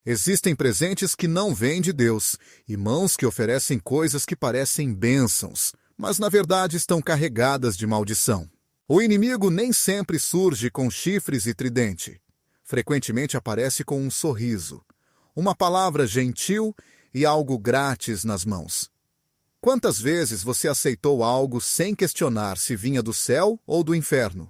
Existem presentes que não vêm de Deus e mãos que oferecem coisas que parecem bênçãos, mas na verdade estão carregadas de maldição. O inimigo nem sempre surge com chifres e tridente. Frequentemente aparece com um sorriso, uma palavra gentil e algo grátis nas mãos. Quantas vezes você aceitou algo sem questionar se vinha do céu ou do inferno?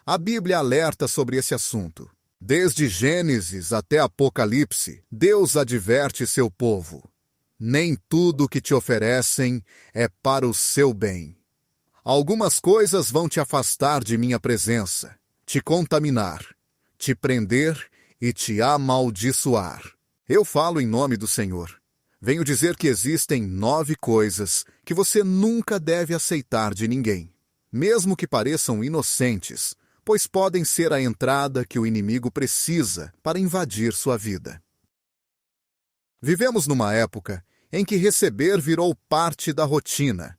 A Bíblia alerta sobre esse assunto. Desde Gênesis até Apocalipse, Deus adverte seu povo. Nem tudo que te oferecem é para o seu bem. Algumas coisas vão te afastar de minha presença, te contaminar, te prender e te amaldiçoar. Eu falo em nome do Senhor. Venho dizer que existem 9 coisas que você nunca deve aceitar de ninguém, mesmo que pareçam inocentes, pois podem ser a entrada que o inimigo precisa para invadir sua vida. Vivemos numa época em que receber virou parte da rotina.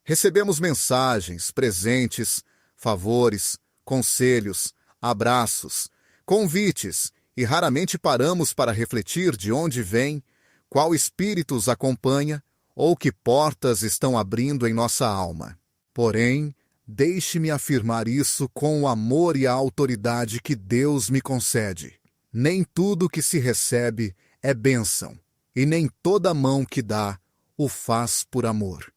Recebemos mensagens, presentes, favores, conselhos, abraços, convites e raramente paramos para refletir de onde vem, qual espírito os acompanha ou que portas estão abrindo em nossa alma. Porém, deixe-me afirmar isso com o amor e a autoridade que Deus me concede. Nem tudo que se recebe é bênção, e nem toda mão que dá o faz por amor.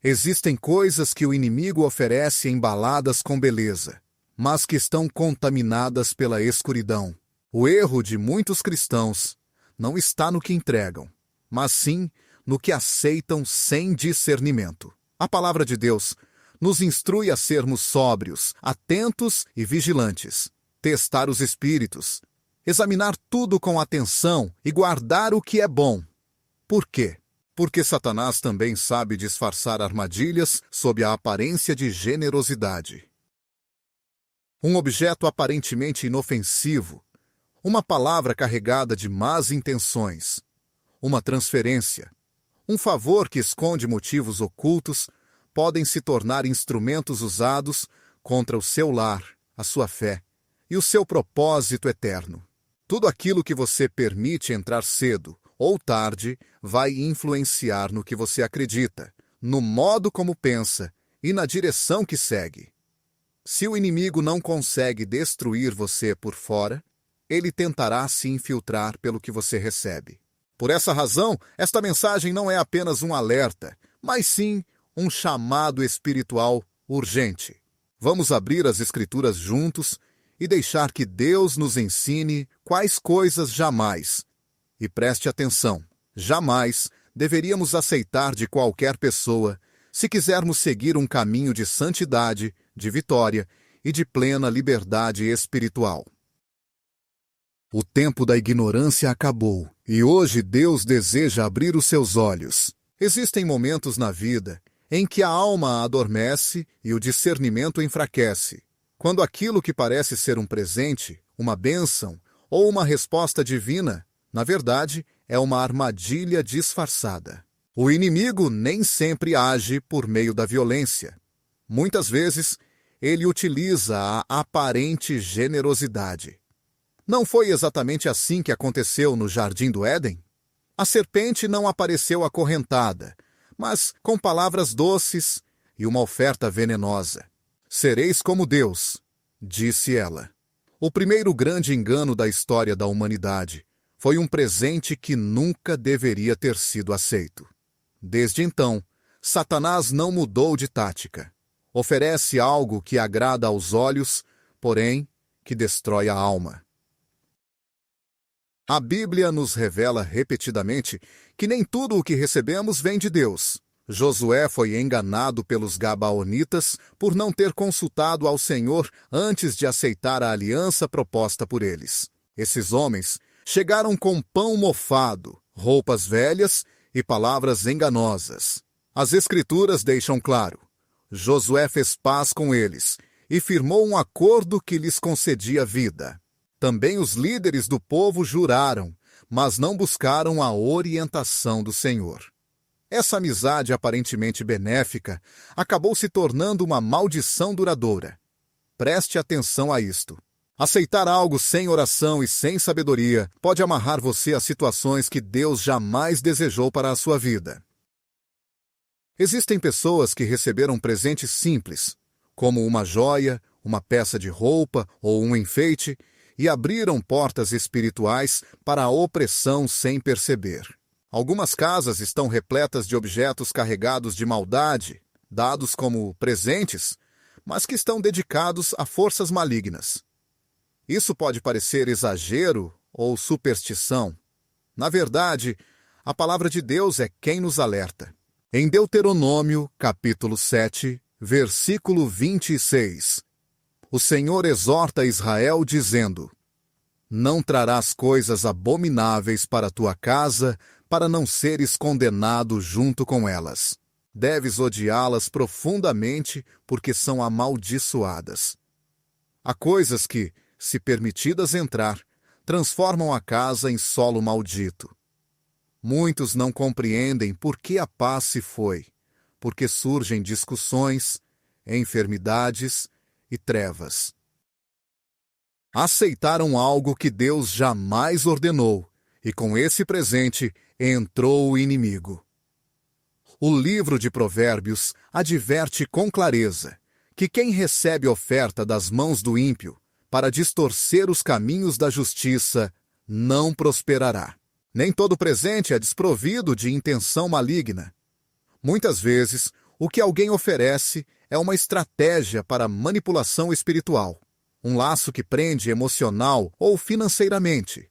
Existem coisas que o inimigo oferece embaladas com beleza, mas que estão contaminadas pela escuridão. O erro de muitos cristãos não está no que entregam, mas sim no que aceitam sem discernimento. A palavra de Deus nos instrui a sermos sóbrios, atentos e vigilantes, testar os espíritos, examinar tudo com atenção e guardar o que é bom. Por quê? Porque Satanás também sabe disfarçar armadilhas sob a aparência de generosidade. Um objeto aparentemente inofensivo, uma palavra carregada de más intenções, uma transferência, um favor que esconde motivos ocultos, podem se tornar instrumentos usados contra o seu lar, a sua fé e o seu propósito eterno. Tudo aquilo que você permite entrar cedo ou tarde vai influenciar no que você acredita, no modo como pensa e na direção que segue. Se o inimigo não consegue destruir você por fora, ele tentará se infiltrar pelo que você recebe. Por essa razão, esta mensagem não é apenas um alerta, mas sim um chamado espiritual urgente. Vamos abrir as Escrituras juntos e deixar que Deus nos ensine quais coisas jamais, e preste atenção, jamais deveríamos aceitar de qualquer pessoa se quisermos seguir um caminho de santidade, de vitória e de plena liberdade espiritual. O tempo da ignorância acabou e hoje Deus deseja abrir os seus olhos. Existem momentos na vida em que a alma adormece e o discernimento enfraquece, quando aquilo que parece ser um presente, uma bênção ou uma resposta divina, na verdade, é uma armadilha disfarçada. O inimigo nem sempre age por meio da violência. Muitas vezes, ele utiliza a aparente generosidade. Não foi exatamente assim que aconteceu no Jardim do Éden? A serpente não apareceu acorrentada, mas com palavras doces e uma oferta venenosa. Sereis como Deus, disse ela. O primeiro grande engano da história da humanidade foi um presente que nunca deveria ter sido aceito. Desde então, Satanás não mudou de tática. Oferece algo que agrada aos olhos, porém, que destrói a alma. A Bíblia nos revela repetidamente que nem tudo o que recebemos vem de Deus. Josué foi enganado pelos Gabaonitas por não ter consultado ao Senhor antes de aceitar a aliança proposta por eles. Esses homens chegaram com pão mofado, roupas velhas e palavras enganosas. As Escrituras deixam claro: Josué fez paz com eles e firmou um acordo que lhes concedia vida. Também os líderes do povo juraram, mas não buscaram a orientação do Senhor. Essa amizade aparentemente benéfica acabou se tornando uma maldição duradoura. Preste atenção a isto. Aceitar algo sem oração e sem sabedoria pode amarrar você a situações que Deus jamais desejou para a sua vida. Existem pessoas que receberam presentes simples, como uma joia, uma peça de roupa ou um enfeite, e abriram portas espirituais para a opressão sem perceber. Algumas casas estão repletas de objetos carregados de maldade, dados como presentes, mas que estão dedicados a forças malignas. Isso pode parecer exagero ou superstição. Na verdade, a palavra de Deus é quem nos alerta. Em Deuteronômio, capítulo 7, versículo 26, o Senhor exorta Israel dizendo: Não trarás coisas abomináveis para a tua casa, para não seres condenado junto com elas. Deves odiá-las profundamente, porque são amaldiçoadas. Há coisas que, se permitidas entrar, transformam a casa em solo maldito. Muitos não compreendem por que a paz se foi, porque surgem discussões, enfermidades e trevas. Aceitaram algo que Deus jamais ordenou, e com esse presente entrou o inimigo. O livro de Provérbios adverte com clareza que quem recebe oferta das mãos do ímpio para distorcer os caminhos da justiça não prosperará. Nem todo presente é desprovido de intenção maligna. Muitas vezes, o que alguém oferece é uma estratégia para manipulação espiritual, um laço que prende emocional ou financeiramente,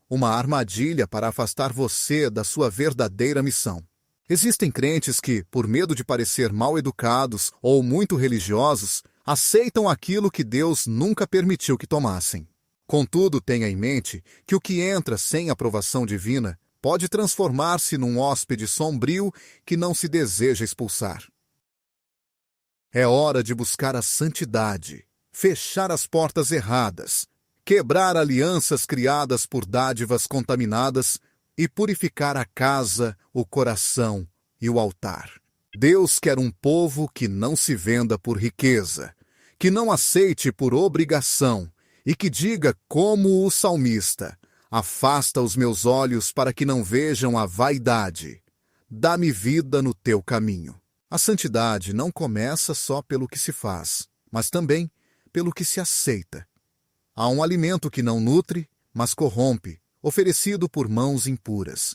uma armadilha para afastar você da sua verdadeira missão. Existem crentes que, por medo de parecer mal educados ou muito religiosos, aceitam aquilo que Deus nunca permitiu que tomassem. Contudo, tenha em mente que o que entra sem aprovação divina pode transformar-se num hóspede sombrio que não se deseja expulsar. É hora de buscar a santidade, fechar as portas erradas, quebrar alianças criadas por dádivas contaminadas e purificar a casa, o coração e o altar. Deus quer um povo que não se venda por riqueza, que não aceite por obrigação e que diga como o salmista: afasta os meus olhos para que não vejam a vaidade. Dá-me vida no teu caminho. A santidade não começa só pelo que se faz, mas também pelo que se aceita. Há um alimento que não nutre, mas corrompe, oferecido por mãos impuras.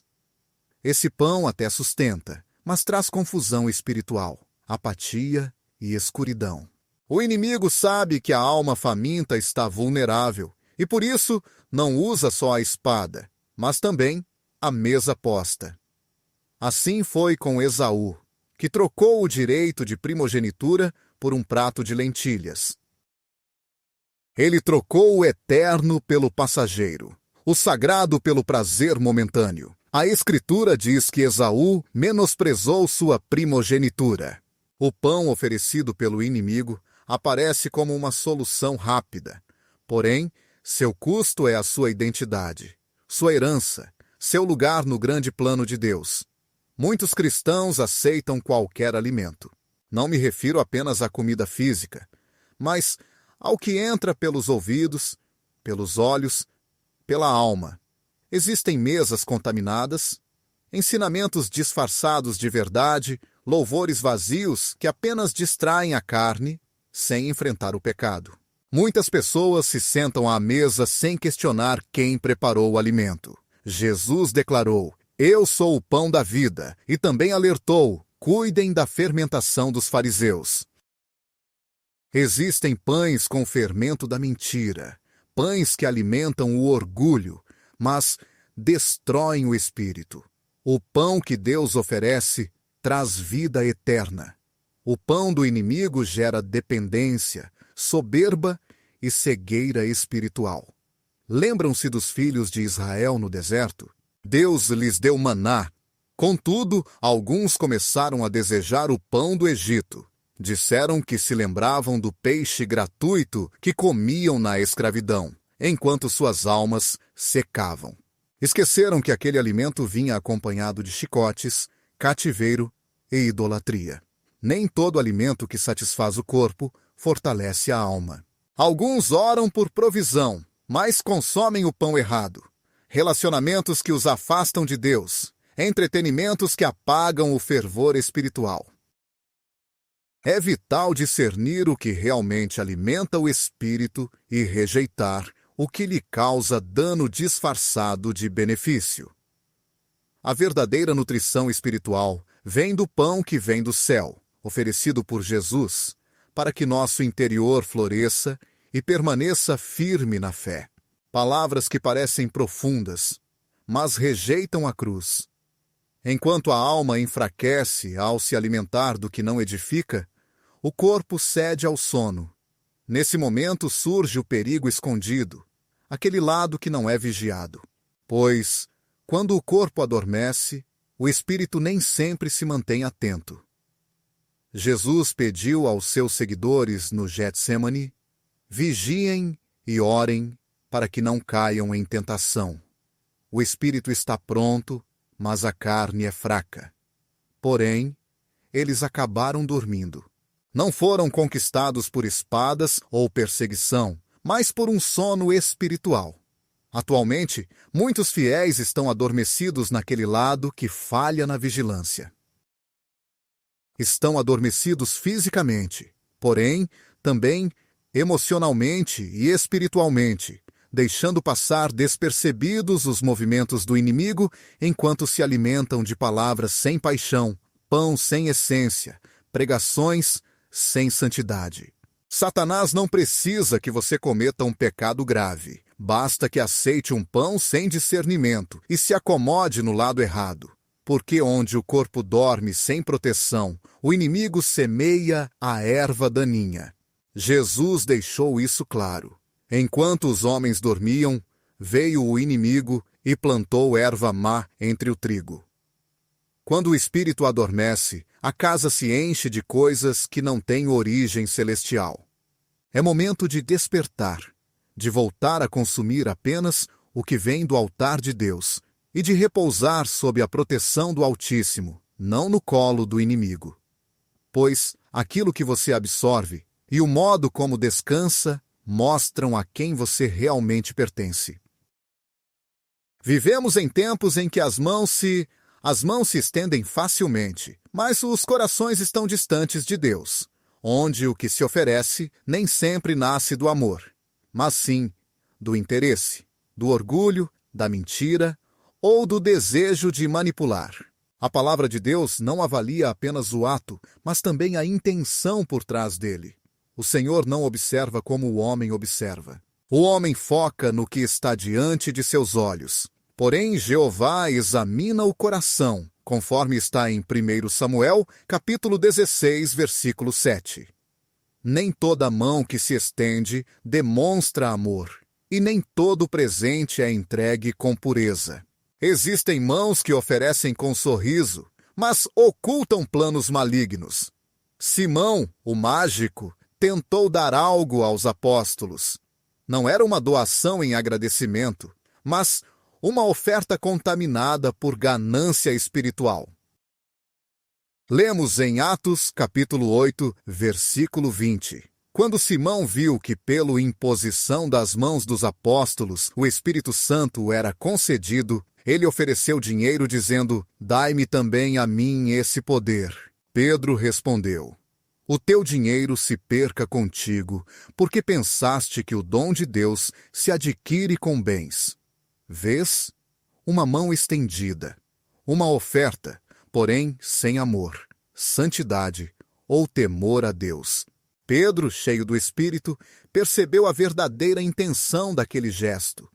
Esse pão até sustenta, mas traz confusão espiritual, apatia e escuridão. O inimigo sabe que a alma faminta está vulnerável e, por isso, não usa só a espada, mas também a mesa posta. Assim foi com Esaú, que trocou o direito de primogenitura por um prato de lentilhas. Ele trocou o eterno pelo passageiro, o sagrado pelo prazer momentâneo. A Escritura diz que Esaú menosprezou sua primogenitura. O pão oferecido pelo inimigo aparece como uma solução rápida. Porém, seu custo é a sua identidade, sua herança, seu lugar no grande plano de Deus. Muitos cristãos aceitam qualquer alimento. Não me refiro apenas à comida física, mas ao que entra pelos ouvidos, pelos olhos, pela alma. Existem mesas contaminadas, ensinamentos disfarçados de verdade, louvores vazios que apenas distraem a carne, sem enfrentar o pecado. Muitas pessoas se sentam à mesa sem questionar quem preparou o alimento. Jesus declarou: Eu sou o pão da vida, e também alertou: cuidem da fermentação dos fariseus. Existem pães com fermento da mentira, pães que alimentam o orgulho, mas destroem o espírito. O pão que Deus oferece traz vida eterna. O pão do inimigo gera dependência, soberba e cegueira espiritual. Lembram-se dos filhos de Israel no deserto? Deus lhes deu maná. Contudo, alguns começaram a desejar o pão do Egito. Disseram que se lembravam do peixe gratuito que comiam na escravidão, enquanto suas almas secavam. Esqueceram que aquele alimento vinha acompanhado de chicotes, cativeiro e idolatria. Nem todo alimento que satisfaz o corpo fortalece a alma. Alguns oram por provisão, mas consomem o pão errado. Relacionamentos que os afastam de Deus. Entretenimentos que apagam o fervor espiritual. É vital discernir o que realmente alimenta o espírito e rejeitar o que lhe causa dano disfarçado de benefício. A verdadeira nutrição espiritual vem do pão que vem do céu, oferecido por Jesus, para que nosso interior floresça e permaneça firme na fé. Palavras que parecem profundas, mas rejeitam a cruz. Enquanto a alma enfraquece ao se alimentar do que não edifica, o corpo cede ao sono. Nesse momento surge o perigo escondido, aquele lado que não é vigiado. Pois, quando o corpo adormece, o espírito nem sempre se mantém atento. Jesus pediu aos seus seguidores no Getsêmani: vigiem e orem para que não caiam em tentação. O espírito está pronto, mas a carne é fraca. Porém, eles acabaram dormindo. Não foram conquistados por espadas ou perseguição, mas por um sono espiritual. Atualmente, muitos fiéis estão adormecidos naquele lado que falha na vigilância. Estão adormecidos fisicamente, porém, também emocionalmente e espiritualmente, deixando passar despercebidos os movimentos do inimigo enquanto se alimentam de palavras sem paixão, pão sem essência, pregações sem santidade. Satanás não precisa que você cometa um pecado grave. Basta que aceite um pão sem discernimento e se acomode no lado errado. Porque onde o corpo dorme sem proteção, o inimigo semeia a erva daninha. Jesus deixou isso claro. Enquanto os homens dormiam, veio o inimigo e plantou erva má entre o trigo. Quando o espírito adormece, a casa se enche de coisas que não têm origem celestial. É momento de despertar, de voltar a consumir apenas o que vem do altar de Deus e de repousar sob a proteção do Altíssimo, não no colo do inimigo. Pois aquilo que você absorve e o modo como descansa mostram a quem você realmente pertence. Vivemos em tempos em que as mãos se estendem facilmente, mas os corações estão distantes de Deus, onde o que se oferece nem sempre nasce do amor, mas sim do interesse, do orgulho, da mentira ou do desejo de manipular. A palavra de Deus não avalia apenas o ato, mas também a intenção por trás dele. O Senhor não observa como o homem observa. O homem foca no que está diante de seus olhos. Porém, Jeová examina o coração, conforme está em 1 Samuel, capítulo 16, versículo 7. Nem toda mão que se estende demonstra amor, e nem todo presente é entregue com pureza. Existem mãos que oferecem com sorriso, mas ocultam planos malignos. Simão, o mágico, tentou dar algo aos apóstolos. Não era uma doação em agradecimento, mas uma oferta contaminada por ganância espiritual. Lemos em Atos, capítulo 8, versículo 20. Quando Simão viu que pela imposição das mãos dos apóstolos o Espírito Santo era concedido, ele ofereceu dinheiro dizendo: dai-me também a mim esse poder. Pedro respondeu: o teu dinheiro se perca contigo, porque pensaste que o dom de Deus se adquire com bens. Vês? Uma mão estendida, uma oferta, porém sem amor, santidade ou temor a Deus. Pedro, cheio do Espírito, percebeu a verdadeira intenção daquele gesto.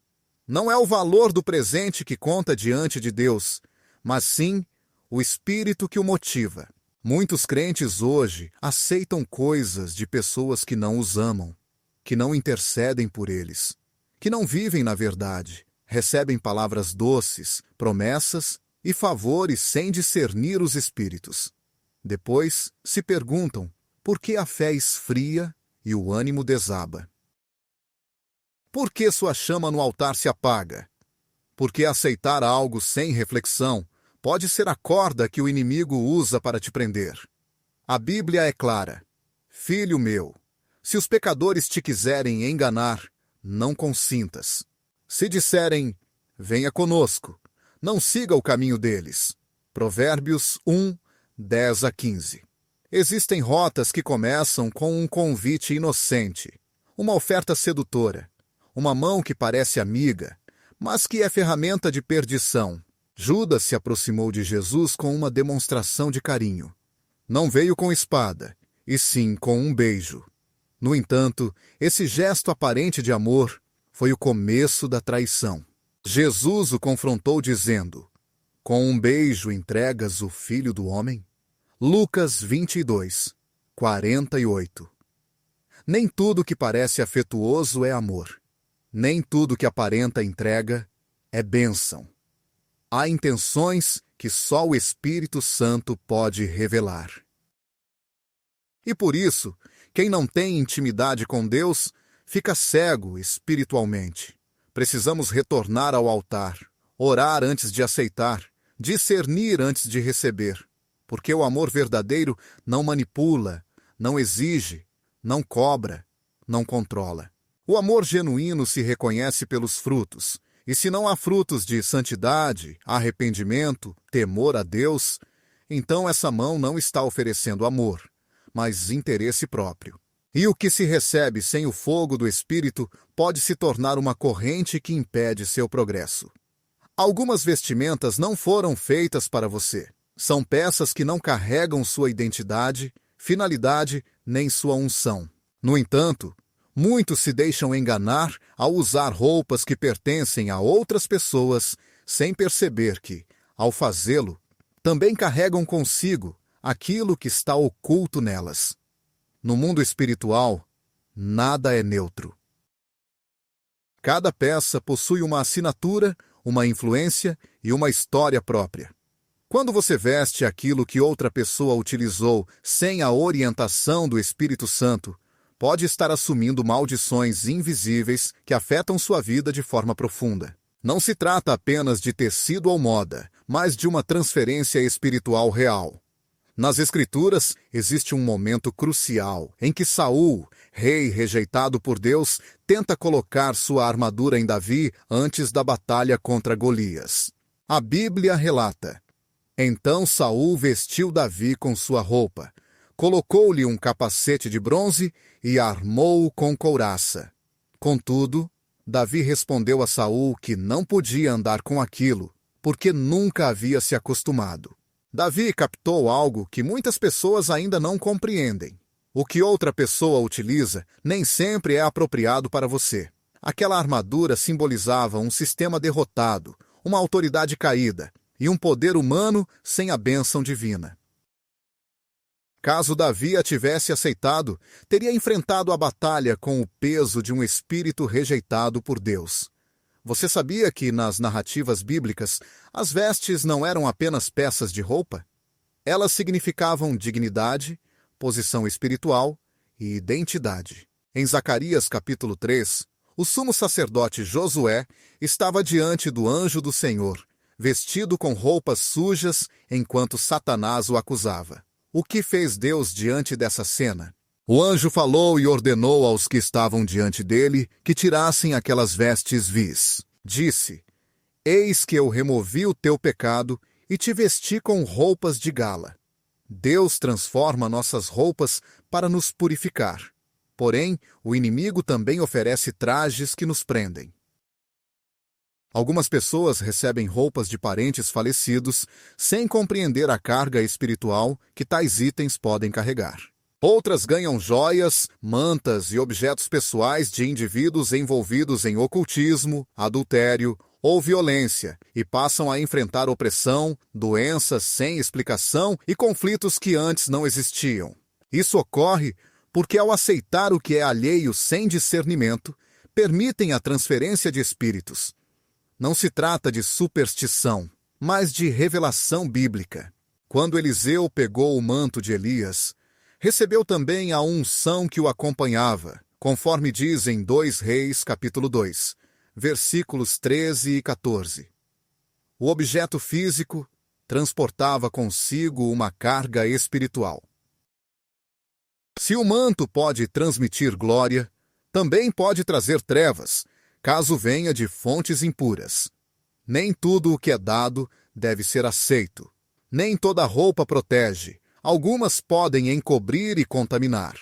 Não é o valor do presente que conta diante de Deus, mas sim o Espírito que o motiva. Muitos crentes hoje aceitam coisas de pessoas que não os amam, que não intercedem por eles, que não vivem na verdade, recebem palavras doces, promessas e favores sem discernir os espíritos. Depois se perguntam por que a fé esfria e o ânimo desaba. Por que sua chama no altar se apaga? Porque aceitar algo sem reflexão pode ser a corda que o inimigo usa para te prender. A Bíblia é clara: filho meu, Se os pecadores te quiserem enganar, não consintas. Se disserem, venha conosco, não siga o caminho deles. Provérbios 1, 10 a 15. Existem rotas que começam com um convite inocente, uma oferta sedutora, uma mão que parece amiga, mas que é ferramenta de perdição. Judas se aproximou de Jesus com uma demonstração de carinho. Não veio com espada, e sim com um beijo. No entanto, esse gesto aparente de amor foi o começo da traição. Jesus o confrontou dizendo, com um beijo entregas o Filho do Homem? Lucas 22, 48. Nem tudo que parece afetuoso é amor. Nem tudo que aparenta entrega é bênção. Há intenções que só o Espírito Santo pode revelar. E por isso, quem não tem intimidade com Deus fica cego espiritualmente. Precisamos retornar ao altar, orar antes de aceitar, discernir antes de receber, porque o amor verdadeiro não manipula, não exige, não cobra, não controla. O amor genuíno se reconhece pelos frutos, e se não há frutos de santidade, arrependimento, temor a Deus, então essa mão não está oferecendo amor, mas interesse próprio. E o que se recebe sem o fogo do Espírito pode se tornar uma corrente que impede seu progresso. Algumas vestimentas não foram feitas para você. São peças que não carregam sua identidade, finalidade nem sua unção. No entanto, muitos se deixam enganar ao usar roupas que pertencem a outras pessoas sem perceber que, ao fazê-lo, também carregam consigo aquilo que está oculto nelas. No mundo espiritual, nada é neutro. Cada peça possui uma assinatura, uma influência e uma história própria. Quando você veste aquilo que outra pessoa utilizou sem a orientação do Espírito Santo, pode estar assumindo maldições invisíveis que afetam sua vida de forma profunda. Não se trata apenas de tecido ou moda, mas de uma transferência espiritual real. Nas Escrituras, existe um momento crucial em que Saul, rei rejeitado por Deus, tenta colocar sua armadura em Davi antes da batalha contra Golias. A Bíblia relata: então Saul vestiu Davi com sua roupa, colocou-lhe um capacete de bronze e armou-o com couraça. Contudo, Davi respondeu a Saul que não podia andar com aquilo, porque nunca havia se acostumado. Davi captou algo que muitas pessoas ainda não compreendem. O que outra pessoa utiliza nem sempre é apropriado para você. Aquela armadura simbolizava um sistema derrotado, uma autoridade caída e um poder humano sem a bênção divina. Caso Davi a tivesse aceitado, teria enfrentado a batalha com o peso de um espírito rejeitado por Deus. Você sabia que, nas narrativas bíblicas, as vestes não eram apenas peças de roupa? Elas significavam dignidade, posição espiritual e identidade. Em Zacarias capítulo 3, o sumo sacerdote Josué estava diante do anjo do Senhor, vestido com roupas sujas, enquanto Satanás o acusava. O que fez Deus diante dessa cena? O anjo falou e ordenou aos que estavam diante dele que tirassem aquelas vestes vis. Disse: eis que eu removi o teu pecado e te vesti com roupas de gala. Deus transforma nossas roupas para nos purificar. Porém, o inimigo também oferece trajes que nos prendem. Algumas pessoas recebem roupas de parentes falecidos sem compreender a carga espiritual que tais itens podem carregar. Outras ganham joias, mantas e objetos pessoais de indivíduos envolvidos em ocultismo, adultério ou violência e passam a enfrentar opressão, doenças sem explicação e conflitos que antes não existiam. Isso ocorre porque, ao aceitar o que é alheio sem discernimento, permitem a transferência de espíritos. Não se trata de superstição, mas de revelação bíblica. Quando Eliseu pegou o manto de Elias, recebeu também a unção que o acompanhava, conforme diz em 2 Reis, capítulo 2, versículos 13 e 14. O objeto físico transportava consigo uma carga espiritual. Se o manto pode transmitir glória, também pode trazer trevas, caso venha de fontes impuras. Nem tudo o que é dado deve ser aceito. Nem toda roupa protege. Algumas podem encobrir e contaminar.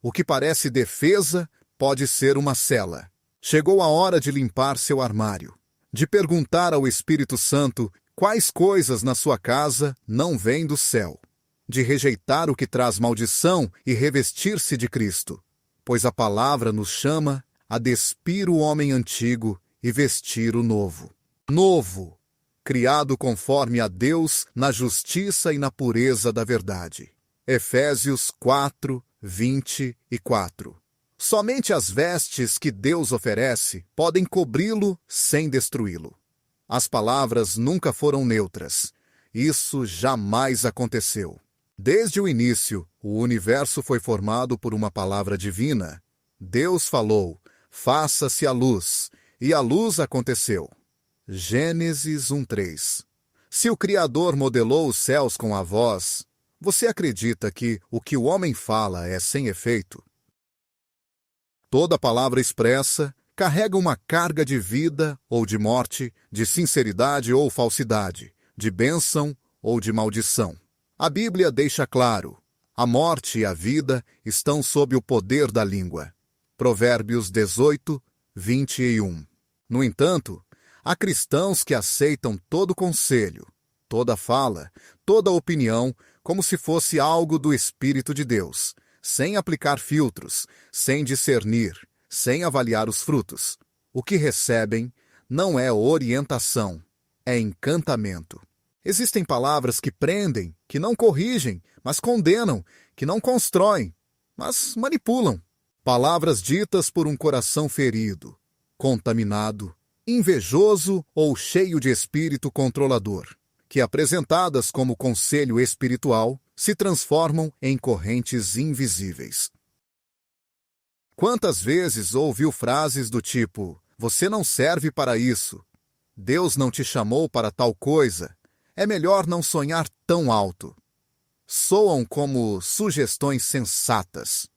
O que parece defesa pode ser uma cela. Chegou a hora de limpar seu armário, de perguntar ao Espírito Santo quais coisas na sua casa não vêm do céu, de rejeitar o que traz maldição e revestir-se de Cristo, pois a palavra nos chama a despir o homem antigo e vestir o novo. Novo, criado conforme a Deus na justiça e na pureza da verdade. Efésios 4, 24. Somente as vestes que Deus oferece podem cobri-lo sem destruí-lo. As palavras nunca foram neutras. Isso jamais aconteceu. Desde o início, o universo foi formado por uma palavra divina. Deus falou, faça-se a luz, e a luz aconteceu. Gênesis 1:3. Se o Criador modelou os céus com a voz, você acredita que o que o homem fala é sem efeito? Toda palavra expressa carrega uma carga de vida ou de morte, de sinceridade ou falsidade, de bênção ou de maldição. A Bíblia deixa claro, a morte e a vida estão sob o poder da língua. Provérbios 18, 21. No entanto, há cristãos que aceitam todo conselho, toda fala, toda opinião, como se fosse algo do Espírito de Deus, sem aplicar filtros, sem discernir, sem avaliar os frutos. O que recebem não é orientação, é encantamento. Existem palavras que prendem, que não corrigem, mas condenam, que não constroem, mas manipulam. Palavras ditas por um coração ferido, contaminado, invejoso ou cheio de espírito controlador, que apresentadas como conselho espiritual, se transformam em correntes invisíveis. Quantas vezes ouviu frases do tipo, você não serve para isso, Deus não te chamou para tal coisa, é melhor não sonhar tão alto. Soam como sugestões sensatas,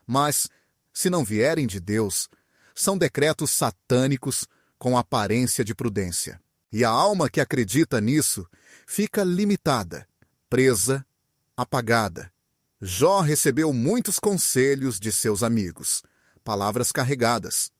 mas, se não vierem de Deus, são decretos satânicos com aparência de prudência. E a alma que acredita nisso fica limitada, presa, apagada. Jó recebeu muitos conselhos de seus amigos, palavras carregadas,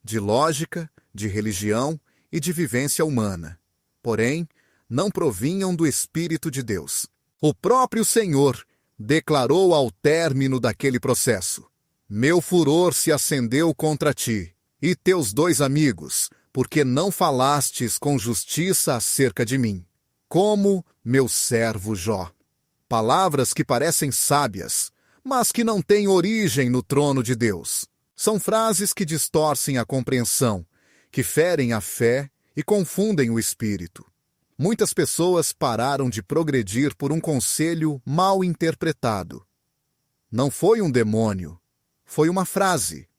de lógica, de religião e de vivência humana. Porém, não provinham do Espírito de Deus. O próprio Senhor declarou ao término daquele processo, meu furor se acendeu contra ti, e teus 2 amigos, porque não falastes com justiça acerca de mim, como meu servo Jó. Palavras que parecem sábias, mas que não têm origem no trono de Deus. São frases que distorcem a compreensão, que ferem a fé e confundem o espírito. Muitas pessoas pararam de progredir por um conselho mal interpretado. Não foi um demônio, foi uma frase,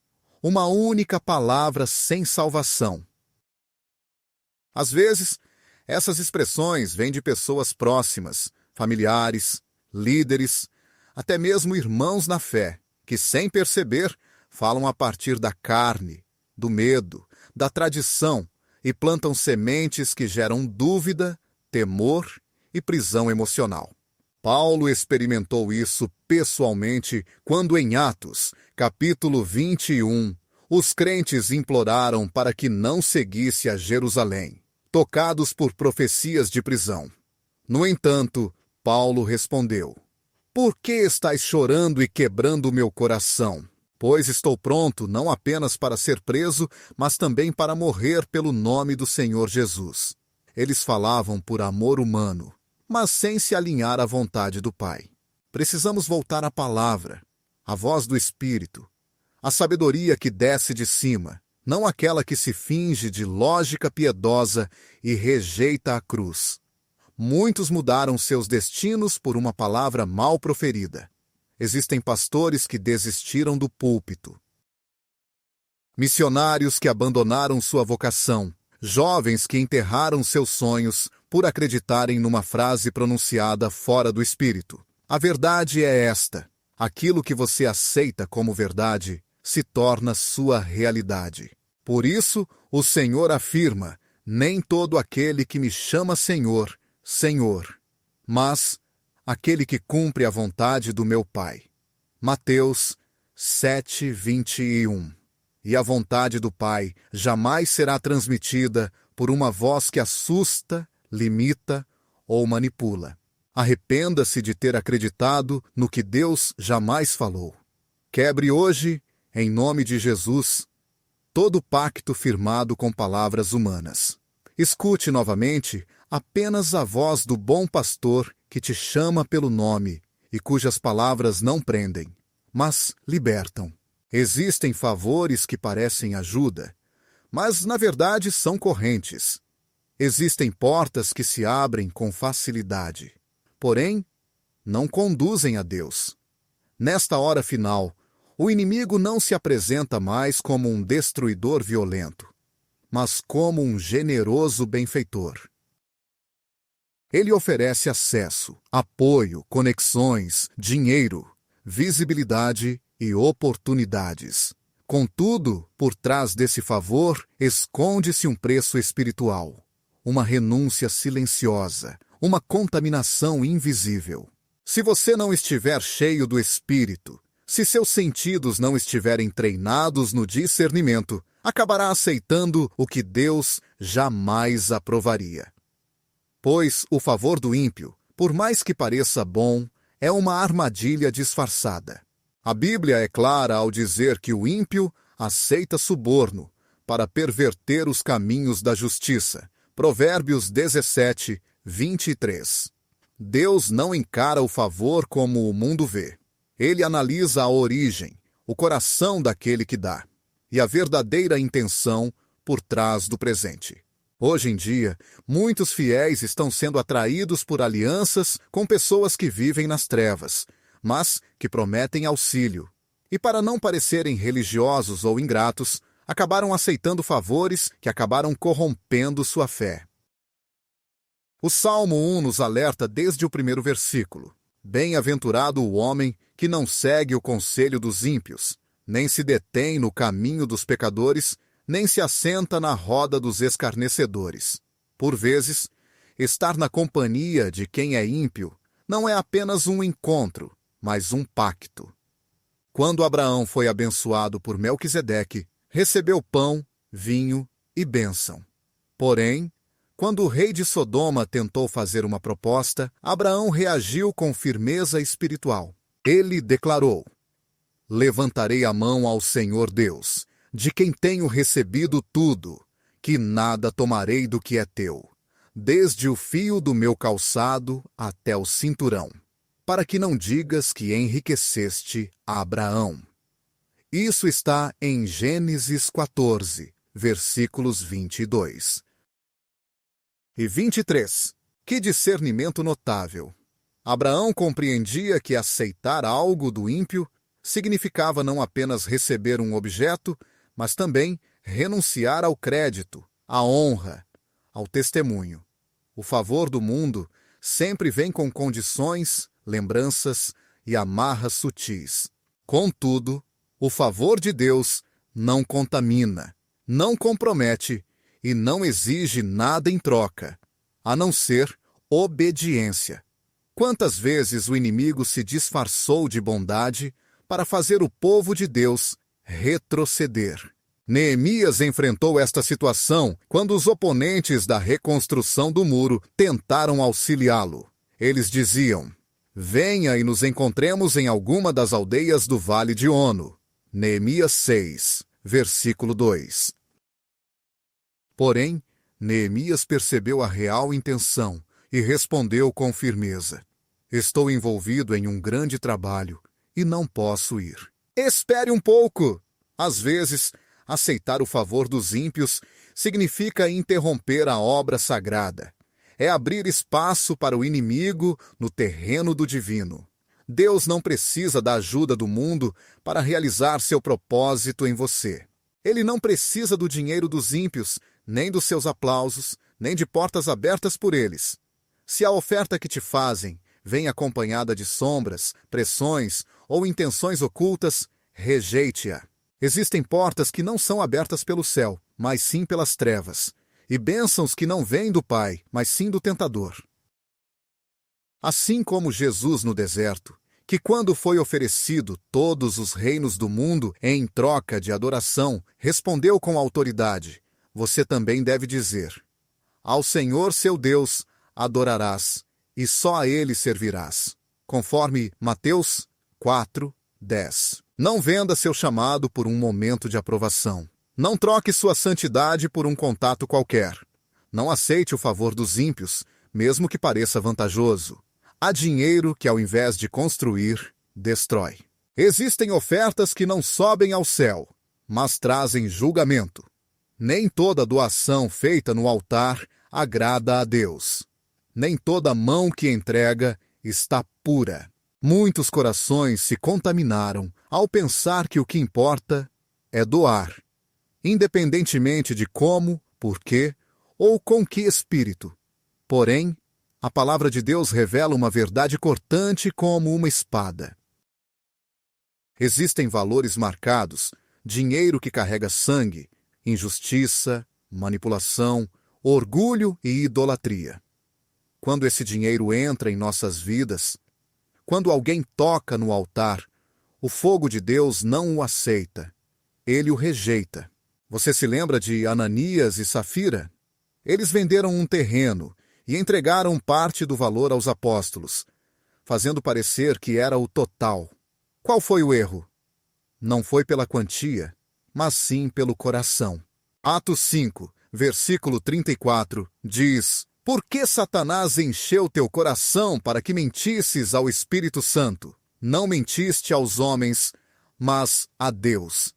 uma única palavra sem salvação. Às vezes, essas expressões vêm de pessoas próximas, familiares, líderes, até mesmo irmãos na fé, que sem perceber falam a partir da carne, do medo, da tradição e plantam sementes que geram dúvida, temor e prisão emocional. Paulo experimentou isso pessoalmente quando em Atos, capítulo 21, os crentes imploraram para que não seguisse a Jerusalém, tocados por profecias de prisão. No entanto, Paulo respondeu, por que estáis chorando e quebrando o meu coração? Pois estou pronto não apenas para ser preso, mas também para morrer pelo nome do Senhor Jesus. Eles falavam por amor humano, mas sem se alinhar à vontade do Pai. Precisamos voltar à palavra, à voz do Espírito, a sabedoria que desce de cima, não aquela que se finge de lógica piedosa e rejeita a cruz. Muitos mudaram seus destinos por uma palavra mal proferida. Existem pastores que desistiram do púlpito, missionários que abandonaram sua vocação, jovens que enterraram seus sonhos por acreditarem numa frase pronunciada fora do espírito. A verdade é esta: Aquilo que você aceita como verdade se torna sua realidade. Por isso, o Senhor afirma: nem todo aquele que me chama Senhor, Senhor, mas aquele que cumpre a vontade do meu Pai. Mateus 7:21. E a vontade do Pai jamais será transmitida por uma voz que assusta, limita ou manipula. Arrependa-se de ter acreditado no que Deus jamais falou. Quebre hoje, em nome de Jesus, todo pacto firmado com palavras humanas. Escute novamente apenas a voz do bom pastor que te chama pelo nome e cujas palavras não prendem, mas libertam. Existem favores que parecem ajuda, mas na verdade são correntes. Existem portas que se abrem com facilidade, porém não conduzem a Deus. Nesta hora final, o inimigo não se apresenta mais como um destruidor violento, mas como um generoso benfeitor. Ele oferece acesso, apoio, conexões, dinheiro, visibilidade e oportunidades. Contudo, por trás desse favor, esconde-se um preço espiritual, uma renúncia silenciosa, uma contaminação invisível. Se você não estiver cheio do Espírito, se seus sentidos não estiverem treinados no discernimento, acabará aceitando o que Deus jamais aprovaria. Pois o favor do ímpio, por mais que pareça bom, é uma armadilha disfarçada. A Bíblia é clara ao dizer que o ímpio aceita suborno para perverter os caminhos da justiça. Provérbios 17:23. Deus não encara o favor como o mundo vê. Ele analisa a origem, o coração daquele que dá, e a verdadeira intenção por trás do presente. Hoje em dia, muitos fiéis estão sendo atraídos por alianças com pessoas que vivem nas trevas, mas que prometem auxílio. E para não parecerem religiosos ou ingratos, acabaram aceitando favores que acabaram corrompendo sua fé. O Salmo 1 nos alerta desde o primeiro versículo: bem-aventurado o homem que não segue o conselho dos ímpios, nem se detém no caminho dos pecadores, nem se assenta na roda dos escarnecedores. Por vezes, estar na companhia de quem é ímpio não é apenas um encontro, mas um pacto. Quando Abraão foi abençoado por Melquisedeque, recebeu pão, vinho e bênção. Porém, quando o rei de Sodoma tentou fazer uma proposta, Abraão reagiu com firmeza espiritual. Ele declarou: levantarei a mão ao Senhor Deus, de quem tenho recebido tudo, que nada tomarei do que é teu, desde o fio do meu calçado até o cinturão, para que não digas que enriqueceste a Abraão. Isso está em Gênesis 14, versículos 22. E 23. Que discernimento notável! Abraão compreendia que aceitar algo do ímpio significava não apenas receber um objeto, mas também renunciar ao crédito, à honra, ao testemunho. O favor do mundo sempre vem com condições, lembranças e amarras sutis. Contudo, o favor de Deus não contamina, não compromete e não exige nada em troca, a não ser obediência. Quantas vezes o inimigo se disfarçou de bondade para fazer o povo de Deus retroceder? Neemias enfrentou esta situação quando os oponentes da reconstrução do muro tentaram auxiliá-lo. Eles diziam: venha e nos encontremos em alguma das aldeias do Vale de Ono. Neemias 6, versículo 2. Porém, Neemias percebeu a real intenção e respondeu com firmeza: estou envolvido em um grande trabalho e não posso ir. Espere um pouco! Às vezes, aceitar o favor dos ímpios significa interromper a obra sagrada. É abrir espaço para o inimigo no terreno do divino. Deus não precisa da ajuda do mundo para realizar seu propósito em você. Ele não precisa do dinheiro dos ímpios, nem dos seus aplausos, nem de portas abertas por eles. Se a oferta que te fazem vem acompanhada de sombras, pressões ou intenções ocultas, rejeite-a. Existem portas que não são abertas pelo céu, mas sim pelas trevas, e bênçãos que não vêm do Pai, mas sim do tentador. Assim como Jesus no deserto, que quando foi oferecido todos os reinos do mundo em troca de adoração, respondeu com autoridade, você também deve dizer: ao Senhor seu Deus adorarás, e só a Ele servirás. Conforme Mateus 4:10. Não venda seu chamado por um momento de aprovação. Não troque sua santidade por um contato qualquer. Não aceite o favor dos ímpios, mesmo que pareça vantajoso. Há dinheiro que, ao invés de construir, destrói. Existem ofertas que não sobem ao céu, mas trazem julgamento. Nem toda doação feita no altar agrada a Deus. Nem toda mão que entrega está pura. Muitos corações se contaminaram ao pensar que o que importa é doar, independentemente de como, por quê ou com que espírito. Porém, a palavra de Deus revela uma verdade cortante como uma espada. Existem valores marcados, dinheiro que carrega sangue, injustiça, manipulação, orgulho e idolatria. Quando esse dinheiro entra em nossas vidas, quando alguém toca no altar, o fogo de Deus não o aceita. Ele o rejeita. Você se lembra de Ananias e Safira? Eles venderam um terreno e entregaram parte do valor aos apóstolos, fazendo parecer que era o total. Qual foi o erro? Não foi pela quantia, mas sim pelo coração. Atos 5, versículo 34, diz: por que Satanás encheu teu coração para que mentisses ao Espírito Santo? Não mentiste aos homens, mas a Deus.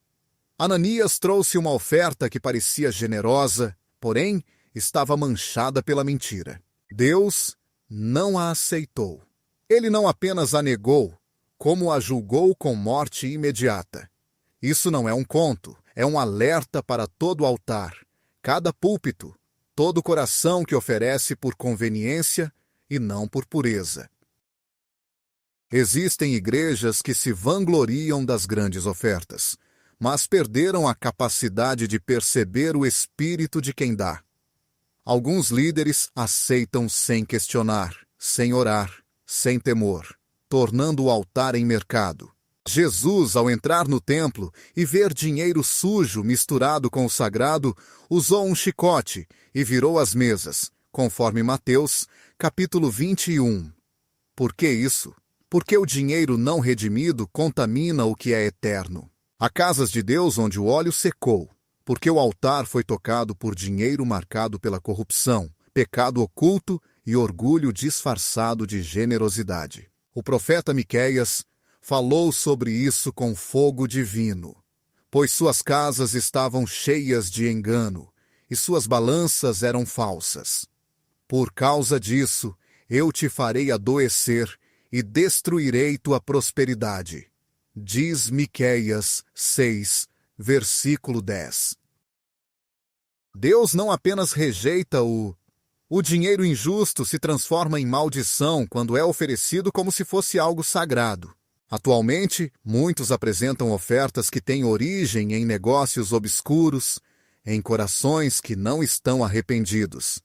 Ananias trouxe uma oferta que parecia generosa, porém estava manchada pela mentira. Deus não a aceitou. Ele não apenas a negou, como a julgou com morte imediata. Isso não é um conto, é um alerta para todo altar, cada púlpito, todo coração que oferece por conveniência e não por pureza. Existem igrejas que se vangloriam das grandes ofertas, mas perderam a capacidade de perceber o espírito de quem dá. Alguns líderes aceitam sem questionar, sem orar, sem temor, tornando o altar em mercado. Jesus, ao entrar no templo e ver dinheiro sujo misturado com o sagrado, usou um chicote e virou as mesas, conforme Mateus, capítulo 21. Por que isso? Porque o dinheiro não redimido contamina o que é eterno. Há casas de Deus onde o óleo secou, porque o altar foi tocado por dinheiro marcado pela corrupção, pecado oculto e orgulho disfarçado de generosidade. O profeta Miqueias falou sobre isso com fogo divino, pois suas casas estavam cheias de engano e suas balanças eram falsas. Por causa disso, eu te farei adoecer e destruirei tua prosperidade. Diz Miqueias 6, versículo 10. Deus não apenas rejeita o dinheiro injusto se transforma em maldição quando é oferecido como se fosse algo sagrado. Atualmente, muitos apresentam ofertas que têm origem em negócios obscuros, em corações que não estão arrependidos,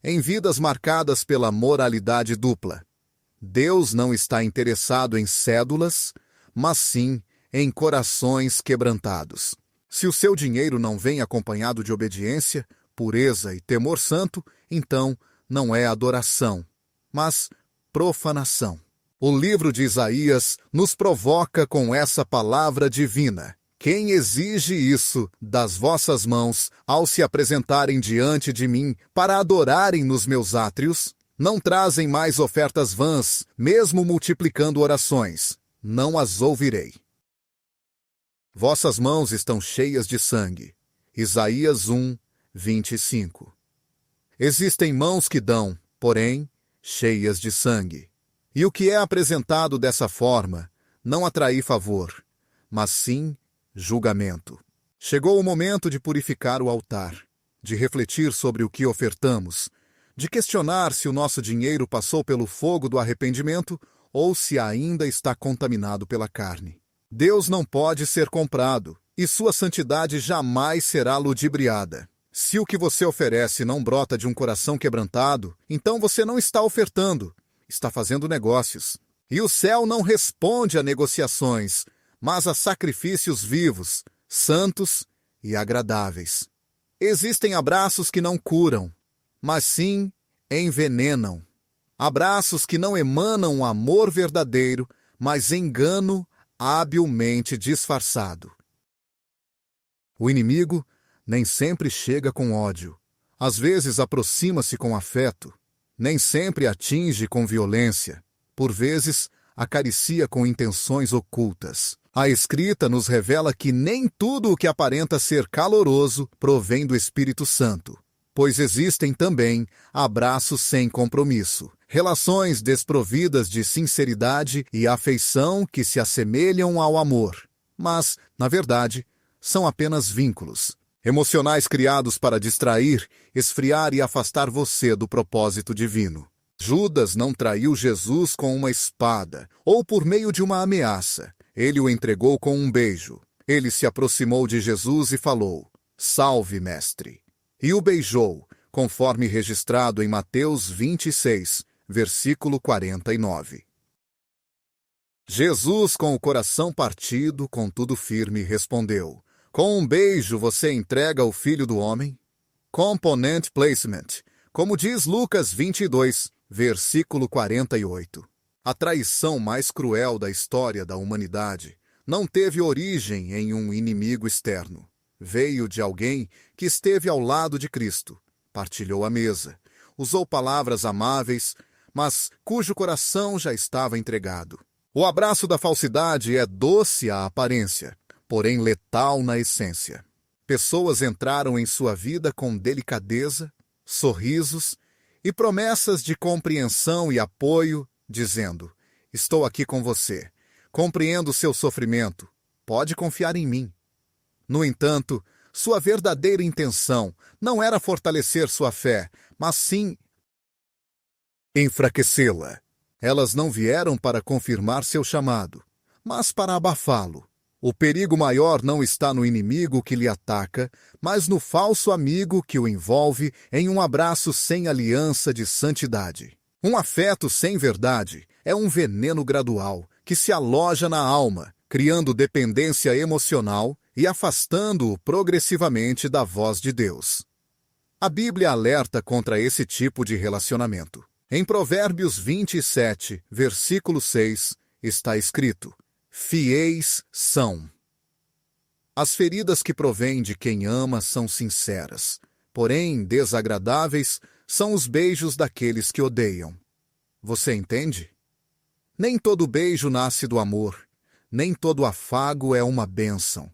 em vidas marcadas pela moralidade dupla. Deus não está interessado em cédulas, mas sim em corações quebrantados. Se o seu dinheiro não vem acompanhado de obediência, pureza e temor santo, então não é adoração, mas profanação. O livro de Isaías nos provoca com essa palavra divina. Quem exige isso das vossas mãos ao se apresentarem diante de mim para adorarem nos meus átrios? Não trazem mais ofertas vãs, mesmo multiplicando orações. Não as ouvirei. Vossas mãos estão cheias de sangue. Isaías 1, 25. Existem mãos que dão, porém, cheias de sangue. E o que é apresentado dessa forma não atrai favor, mas sim julgamento. Chegou o momento de purificar o altar, de refletir sobre o que ofertamos, de questionar se o nosso dinheiro passou pelo fogo do arrependimento ou se ainda está contaminado pela carne. Deus não pode ser comprado, e sua santidade jamais será ludibriada. Se o que você oferece não brota de um coração quebrantado, então você não está ofertando, está fazendo negócios. E o céu não responde a negociações, mas a sacrifícios vivos, santos e agradáveis. Existem abraços que não curam, mas sim envenenam. Abraços que não emanam amor verdadeiro, mas engano habilmente disfarçado. O inimigo nem sempre chega com ódio. Às vezes aproxima-se com afeto. Nem sempre atinge com violência. Por vezes, acaricia com intenções ocultas. A Escrita nos revela que nem tudo o que aparenta ser caloroso provém do Espírito Santo, pois existem também abraços sem compromisso, relações desprovidas de sinceridade e afeição que se assemelham ao amor, mas, na verdade, são apenas vínculos emocionais criados para distrair, esfriar e afastar você do propósito divino. Judas não traiu Jesus com uma espada ou por meio de uma ameaça. Ele o entregou com um beijo. Ele se aproximou de Jesus e falou: "Salve, mestre!" E o beijou, conforme registrado em Mateus 26, versículo 49. Jesus, com o coração partido, contudo firme, respondeu: "Com um beijo você entrega o Filho do Homem?" Component placement, como diz Lucas 22, versículo 48. A traição mais cruel da história da humanidade não teve origem em um inimigo externo. Veio de alguém que esteve ao lado de Cristo, partilhou a mesa, usou palavras amáveis, mas cujo coração já estava entregado. O abraço da falsidade é doce à aparência, porém letal na essência. Pessoas entraram em sua vida com delicadeza, sorrisos e promessas de compreensão e apoio, dizendo: "Estou aqui com você, compreendo seu sofrimento, pode confiar em mim." No entanto, sua verdadeira intenção não era fortalecer sua fé, mas sim enfraquecê-la. Elas não vieram para confirmar seu chamado, mas para abafá-lo. O perigo maior não está no inimigo que lhe ataca, mas no falso amigo que o envolve em um abraço sem aliança de santidade. Um afeto sem verdade é um veneno gradual que se aloja na alma, criando dependência emocional e afastando-o progressivamente da voz de Deus. A Bíblia alerta contra esse tipo de relacionamento. Em Provérbios 27, versículo 6, está escrito: "Fiéis são." As feridas que provêm de quem ama são sinceras, porém desagradáveis são os beijos daqueles que odeiam. Você entende? Nem todo beijo nasce do amor, nem todo afago é uma bênção.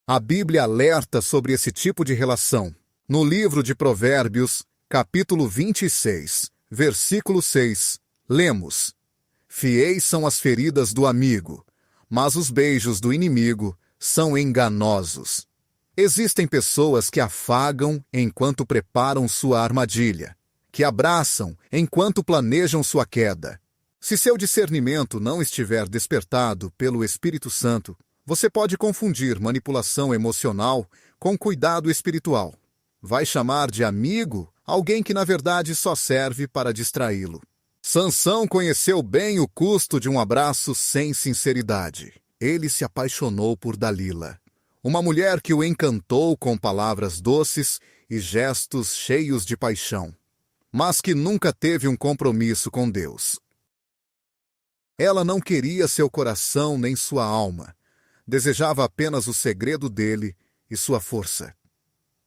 A Bíblia alerta sobre esse tipo de relação. No livro de Provérbios, capítulo 26, versículo 6, lemos: "Fiéis são as feridas do amigo, mas os beijos do inimigo são enganosos." Existem pessoas que afagam enquanto preparam sua armadilha, que abraçam enquanto planejam sua queda. Se seu discernimento não estiver despertado pelo Espírito Santo, você pode confundir manipulação emocional com cuidado espiritual. Vai chamar de amigo alguém que na verdade só serve para distraí-lo. Sansão conheceu bem o custo de um abraço sem sinceridade. Ele se apaixonou por Dalila, uma mulher que o encantou com palavras doces e gestos cheios de paixão, mas que nunca teve um compromisso com Deus. Ela não queria seu coração nem sua alma, desejava apenas o segredo dele e sua força.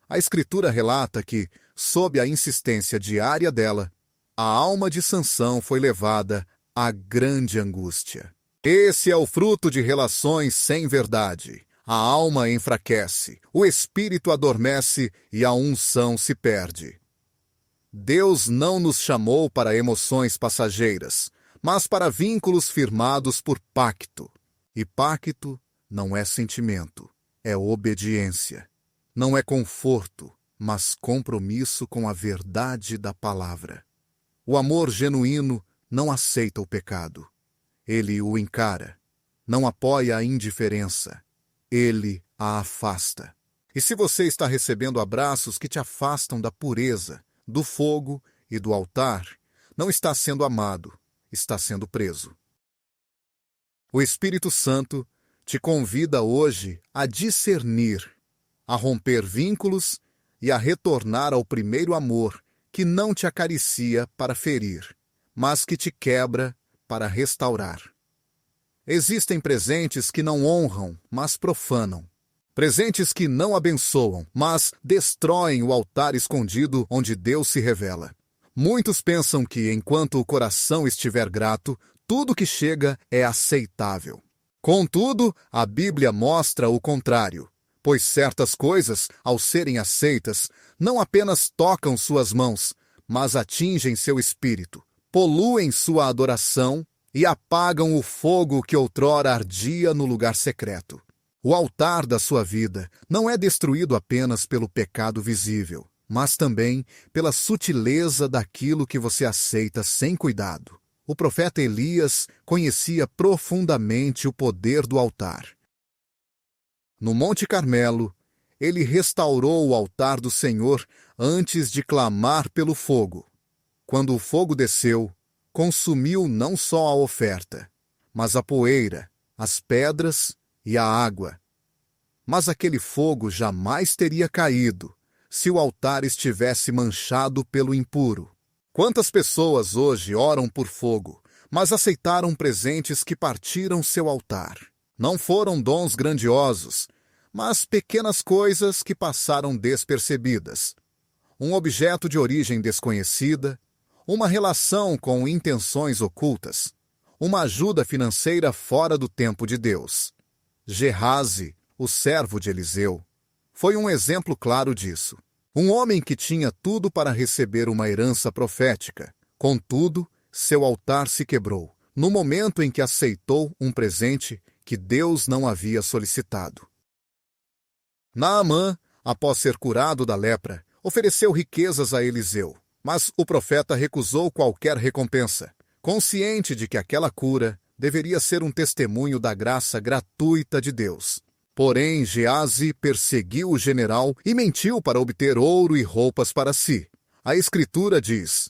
A Escritura relata que, sob a insistência diária dela, a alma de Sansão foi levada à grande angústia. Esse é o fruto de relações sem verdade. A alma enfraquece, o espírito adormece e a unção se perde. Deus não nos chamou para emoções passageiras, mas para vínculos firmados por pacto. E pacto não é sentimento, é obediência. Não é conforto, mas compromisso com a verdade da palavra. O amor genuíno não aceita o pecado. Ele o encara. Não apoia a indiferença. Ele a afasta. E se você está recebendo abraços que te afastam da pureza, do fogo e do altar, não está sendo amado, está sendo preso. O Espírito Santo te convida hoje a discernir, a romper vínculos e a retornar ao primeiro amor que não te acaricia para ferir, mas que te quebra para restaurar. Existem presentes que não honram, mas profanam. Presentes que não abençoam, mas destroem o altar escondido onde Deus se revela. Muitos pensam que, enquanto o coração estiver grato, tudo que chega é aceitável. Contudo, a Bíblia mostra o contrário, pois certas coisas, ao serem aceitas, não apenas tocam suas mãos, mas atingem seu espírito, poluem sua adoração e apagam o fogo que outrora ardia no lugar secreto. O altar da sua vida não é destruído apenas pelo pecado visível, mas também pela sutileza daquilo que você aceita sem cuidado. O profeta Elias conhecia profundamente o poder do altar. No Monte Carmelo, ele restaurou o altar do Senhor antes de clamar pelo fogo. Quando o fogo desceu, consumiu não só a oferta, mas a poeira, as pedras e a água. Mas aquele fogo jamais teria caído se o altar estivesse manchado pelo impuro. Quantas pessoas hoje oram por fogo, mas aceitaram presentes que partiram seu altar? Não foram dons grandiosos, mas pequenas coisas que passaram despercebidas. Um objeto de origem desconhecida, uma relação com intenções ocultas, uma ajuda financeira fora do tempo de Deus. Gehazi, o servo de Eliseu, foi um exemplo claro disso. Um homem que tinha tudo para receber uma herança profética. Contudo, seu altar se quebrou, no momento em que aceitou um presente que Deus não havia solicitado. Naamã, após ser curado da lepra, ofereceu riquezas a Eliseu, mas o profeta recusou qualquer recompensa, consciente de que aquela cura deveria ser um testemunho da graça gratuita de Deus. Porém, Geazi perseguiu o general e mentiu para obter ouro e roupas para si. A Escritura diz: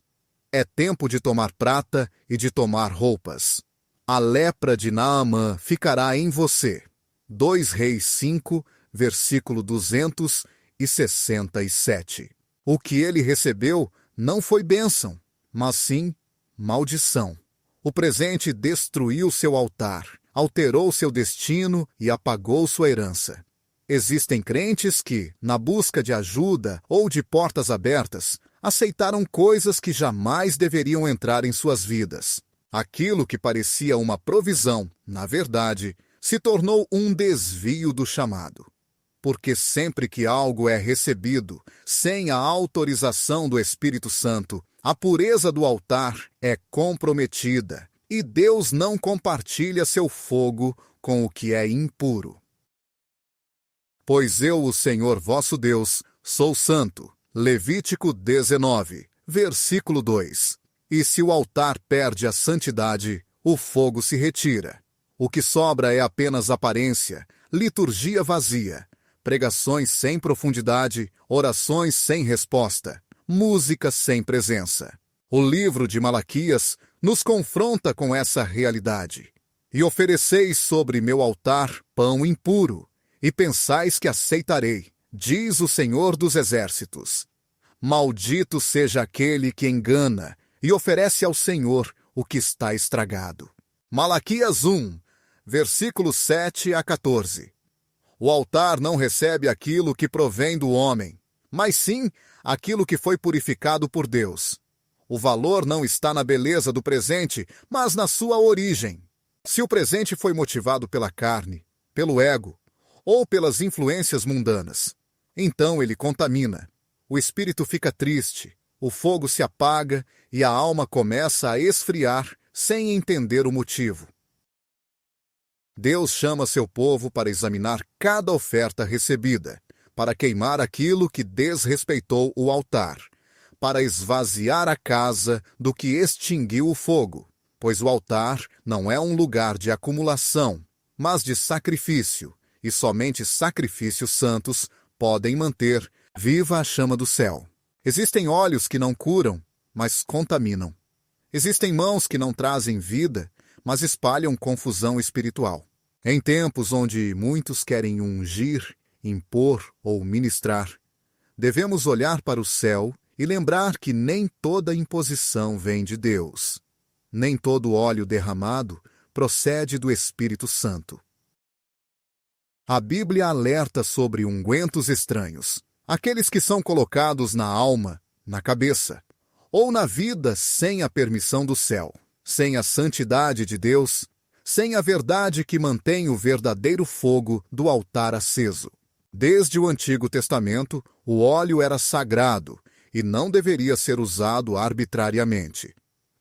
é tempo de tomar prata e de tomar roupas. A lepra de Naamã ficará em você. 2 Reis 5, versículo 267. O que ele recebeu não foi bênção, mas sim maldição. O presente destruiu seu altar, alterou seu destino e apagou sua herança. Existem crentes que, na busca de ajuda ou de portas abertas, aceitaram coisas que jamais deveriam entrar em suas vidas. Aquilo que parecia uma provisão, na verdade, se tornou um desvio do chamado. Porque sempre que algo é recebido sem a autorização do Espírito Santo, a pureza do altar é comprometida. E Deus não compartilha seu fogo com o que é impuro. Pois eu, o Senhor vosso Deus, sou santo. Levítico 19, versículo 2. E se o altar perde a santidade, o fogo se retira. O que sobra é apenas aparência, liturgia vazia, pregações sem profundidade, orações sem resposta, música sem presença. O livro de Malaquias nos confronta com essa realidade. E ofereceis sobre meu altar pão impuro, e pensais que aceitarei, diz o Senhor dos Exércitos. Maldito seja aquele que engana e oferece ao Senhor o que está estragado. Malaquias 1, versículos 7 a 14. O altar não recebe aquilo que provém do homem, mas sim aquilo que foi purificado por Deus. O valor não está na beleza do presente, mas na sua origem. Se o presente foi motivado pela carne, pelo ego ou pelas influências mundanas, então ele contamina. O espírito fica triste, o fogo se apaga e a alma começa a esfriar sem entender o motivo. Deus chama seu povo para examinar cada oferta recebida, para queimar aquilo que desrespeitou o altar, para esvaziar a casa do que extinguiu o fogo, pois o altar não é um lugar de acumulação, mas de sacrifício, e somente sacrifícios santos podem manter viva a chama do céu. Existem olhos que não curam, mas contaminam. Existem mãos que não trazem vida, mas espalham confusão espiritual. Em tempos onde muitos querem ungir, impor ou ministrar, devemos olhar para o céu e lembrar que nem toda imposição vem de Deus. Nem todo óleo derramado procede do Espírito Santo. A Bíblia alerta sobre ungüentos estranhos, aqueles que são colocados na alma, na cabeça, ou na vida sem a permissão do céu, sem a santidade de Deus, sem a verdade que mantém o verdadeiro fogo do altar aceso. Desde o Antigo Testamento, o óleo era sagrado e não deveria ser usado arbitrariamente.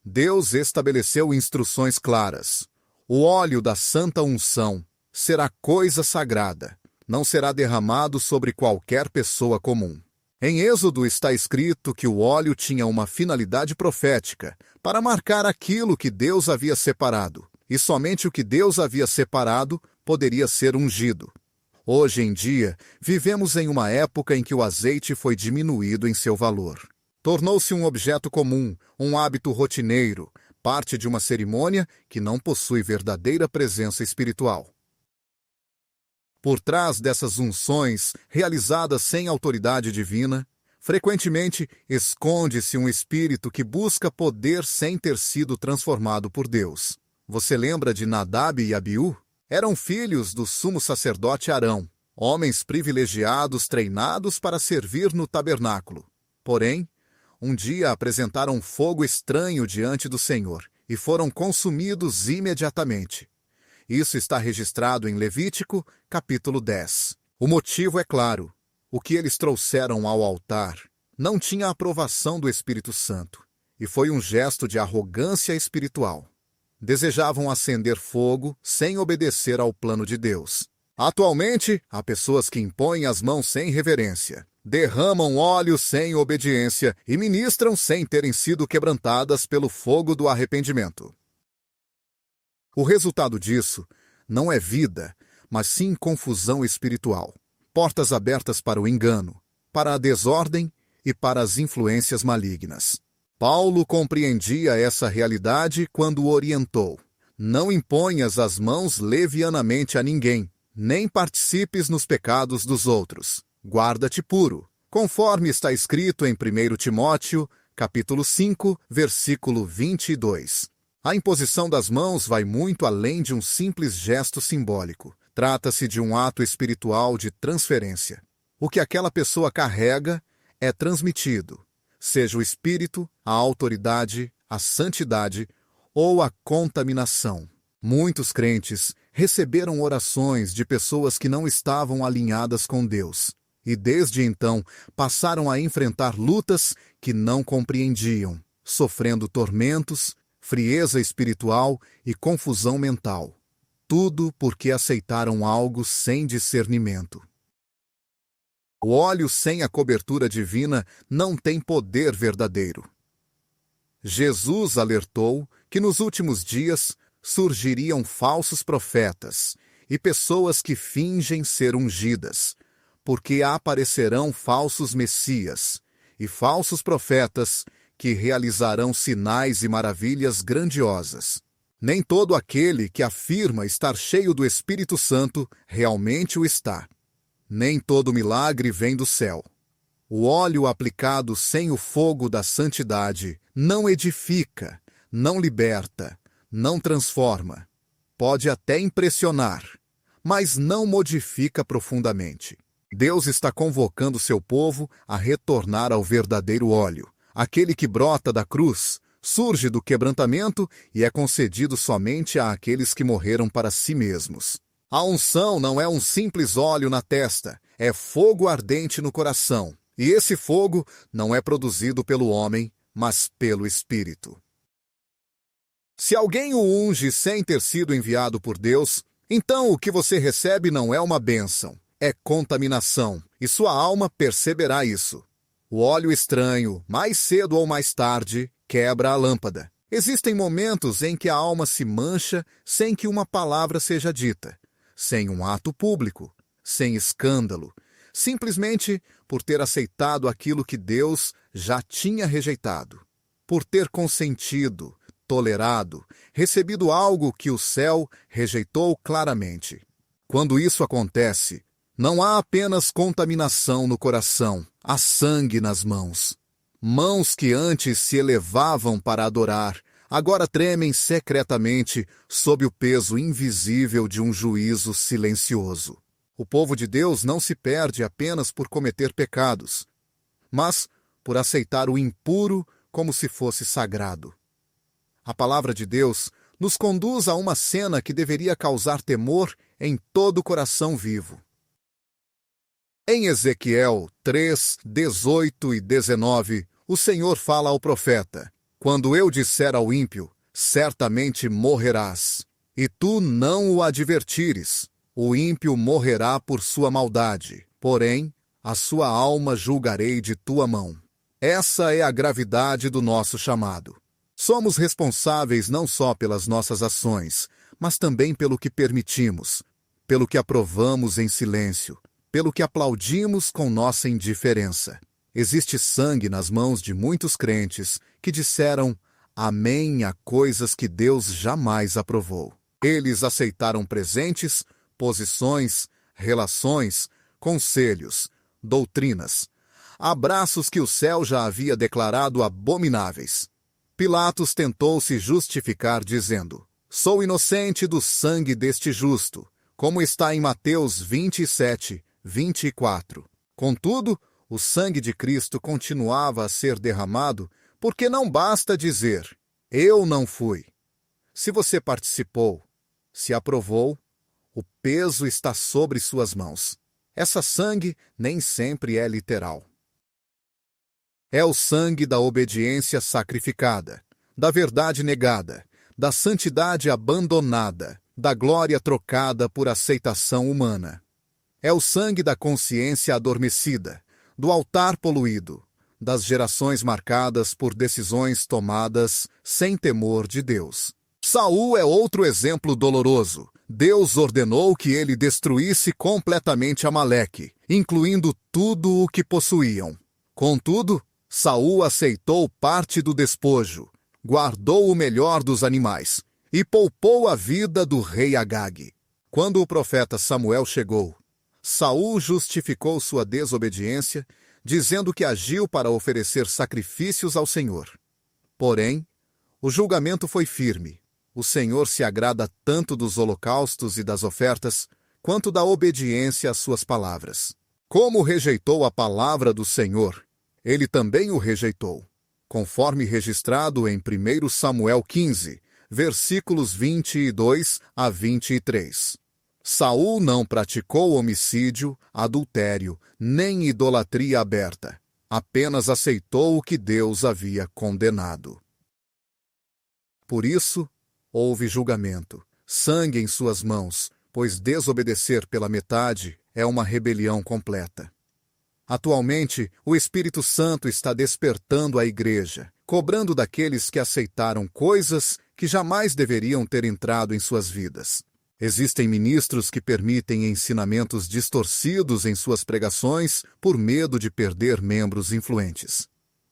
Deus estabeleceu instruções claras. O óleo da santa unção será coisa sagrada, não será derramado sobre qualquer pessoa comum. Em Êxodo está escrito que o óleo tinha uma finalidade profética, para marcar aquilo que Deus havia separado, e somente o que Deus havia separado poderia ser ungido. Hoje em dia, vivemos em uma época em que o azeite foi diminuído em seu valor. Tornou-se um objeto comum, um hábito rotineiro, parte de uma cerimônia que não possui verdadeira presença espiritual. Por trás dessas unções, realizadas sem autoridade divina, frequentemente esconde-se um espírito que busca poder sem ter sido transformado por Deus. Você lembra de Nadab e Abiú? Eram filhos do sumo sacerdote Arão, homens privilegiados treinados para servir no tabernáculo. Porém, um dia apresentaram fogo estranho diante do Senhor e foram consumidos imediatamente. Isso está registrado em Levítico, capítulo 10. O motivo é claro. O que eles trouxeram ao altar não tinha a aprovação do Espírito Santo, e foi um gesto de arrogância espiritual. Desejavam acender fogo sem obedecer ao plano de Deus. Atualmente, há pessoas que impõem as mãos sem reverência, derramam óleo sem obediência e ministram sem terem sido quebrantadas pelo fogo do arrependimento. O resultado disso não é vida, mas sim confusão espiritual, portas abertas para o engano, para a desordem e para as influências malignas. Paulo compreendia essa realidade quando orientou: não imponhas as mãos levianamente a ninguém, nem participes nos pecados dos outros. Guarda-te puro, conforme está escrito em 1 Timóteo, capítulo 5, versículo 22. A imposição das mãos vai muito além de um simples gesto simbólico. Trata-se de um ato espiritual de transferência. O que aquela pessoa carrega é transmitido, seja o espírito, a autoridade, a santidade ou a contaminação. Muitos crentes receberam orações de pessoas que não estavam alinhadas com Deus, e desde então passaram a enfrentar lutas que não compreendiam, sofrendo tormentos, frieza espiritual e confusão mental. Tudo porque aceitaram algo sem discernimento. O óleo sem a cobertura divina não tem poder verdadeiro. Jesus alertou que nos últimos dias surgiriam falsos profetas e pessoas que fingem ser ungidas, porque aparecerão falsos messias e falsos profetas que realizarão sinais e maravilhas grandiosas. Nem todo aquele que afirma estar cheio do Espírito Santo realmente o está. Nem todo milagre vem do céu. O óleo aplicado sem o fogo da santidade não edifica, não liberta, não transforma. Pode até impressionar, mas não modifica profundamente. Deus está convocando seu povo a retornar ao verdadeiro óleo, aquele que brota da cruz, surge do quebrantamento e é concedido somente àqueles que morreram para si mesmos. A unção não é um simples óleo na testa, é fogo ardente no coração. E esse fogo não é produzido pelo homem, mas pelo Espírito. Se alguém o unge sem ter sido enviado por Deus, então o que você recebe não é uma bênção, é contaminação, e sua alma perceberá isso. O óleo estranho, mais cedo ou mais tarde, quebra a lâmpada. Existem momentos em que a alma se mancha sem que uma palavra seja dita, sem um ato público, sem escândalo, simplesmente por ter aceitado aquilo que Deus já tinha rejeitado, por ter consentido, tolerado, recebido algo que o céu rejeitou claramente. Quando isso acontece, não há apenas contaminação no coração, há sangue nas mãos. Mãos que antes se elevavam para adorar, agora tremem secretamente sob o peso invisível de um juízo silencioso. O povo de Deus não se perde apenas por cometer pecados, mas por aceitar o impuro como se fosse sagrado. A palavra de Deus nos conduz a uma cena que deveria causar temor em todo o coração vivo. Em Ezequiel 3, 18 e 19, o Senhor fala ao profeta: quando eu disser ao ímpio, certamente morrerás, e tu não o advertires, o ímpio morrerá por sua maldade, porém, a sua alma julgarei de tua mão. Essa é a gravidade do nosso chamado. Somos responsáveis não só pelas nossas ações, mas também pelo que permitimos, pelo que aprovamos em silêncio, pelo que aplaudimos com nossa indiferença. Existe sangue nas mãos de muitos crentes que disseram amém a coisas que Deus jamais aprovou. Eles aceitaram presentes, posições, relações, conselhos, doutrinas, abraços que o céu já havia declarado abomináveis. Pilatos tentou se justificar dizendo: sou inocente do sangue deste justo, como está em Mateus 27, 24. Contudo, o sangue de Cristo continuava a ser derramado porque não basta dizer, eu não fui. Se você participou, se aprovou, o peso está sobre suas mãos. Essa sangue nem sempre é literal. É o sangue da obediência sacrificada, da verdade negada, da santidade abandonada, da glória trocada por aceitação humana. É o sangue da consciência adormecida, do altar poluído, das gerações marcadas por decisões tomadas sem temor de Deus. Saul é outro exemplo doloroso. Deus ordenou que ele destruísse completamente Amaleque, incluindo tudo o que possuíam. Contudo, Saul aceitou parte do despojo, guardou o melhor dos animais e poupou a vida do rei Agag. Quando o profeta Samuel chegou, Saul justificou sua desobediência, dizendo que agiu para oferecer sacrifícios ao Senhor. Porém, o julgamento foi firme. O Senhor se agrada tanto dos holocaustos e das ofertas, quanto da obediência às suas palavras. Como rejeitou a palavra do Senhor, ele também o rejeitou, conforme registrado em 1 Samuel 15, versículos 22 a 23. Saul não praticou homicídio, adultério, nem idolatria aberta. Apenas aceitou o que Deus havia condenado. Por isso, houve julgamento, sangue em suas mãos, pois desobedecer pela metade é uma rebelião completa. Atualmente, o Espírito Santo está despertando a igreja, cobrando daqueles que aceitaram coisas que jamais deveriam ter entrado em suas vidas. Existem ministros que permitem ensinamentos distorcidos em suas pregações por medo de perder membros influentes.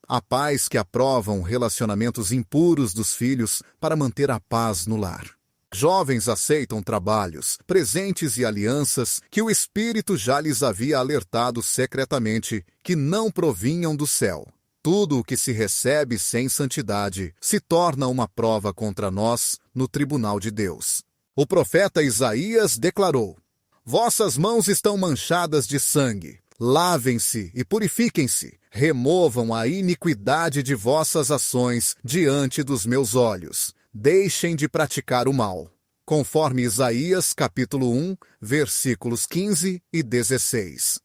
Há pais que aprovam relacionamentos impuros dos filhos para manter a paz no lar. Jovens aceitam trabalhos, presentes e alianças que o Espírito já lhes havia alertado secretamente que não provinham do céu. Tudo o que se recebe sem santidade se torna uma prova contra nós no tribunal de Deus. O profeta Isaías declarou: vossas mãos estão manchadas de sangue. Lavem-se e purifiquem-se. Removam a iniquidade de vossas ações diante dos meus olhos. Deixem de praticar o mal. Conforme Isaías, capítulo 1, versículos 15 e 16.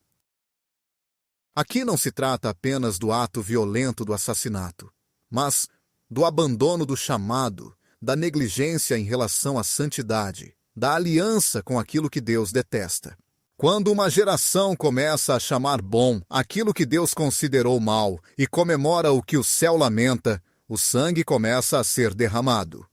Aqui não se trata apenas do ato violento do assassinato, mas do abandono do chamado, da negligência em relação à santidade, da aliança com aquilo que Deus detesta. Quando uma geração começa a chamar bom aquilo que Deus considerou mal e comemora o que o céu lamenta, o sangue começa a ser derramado.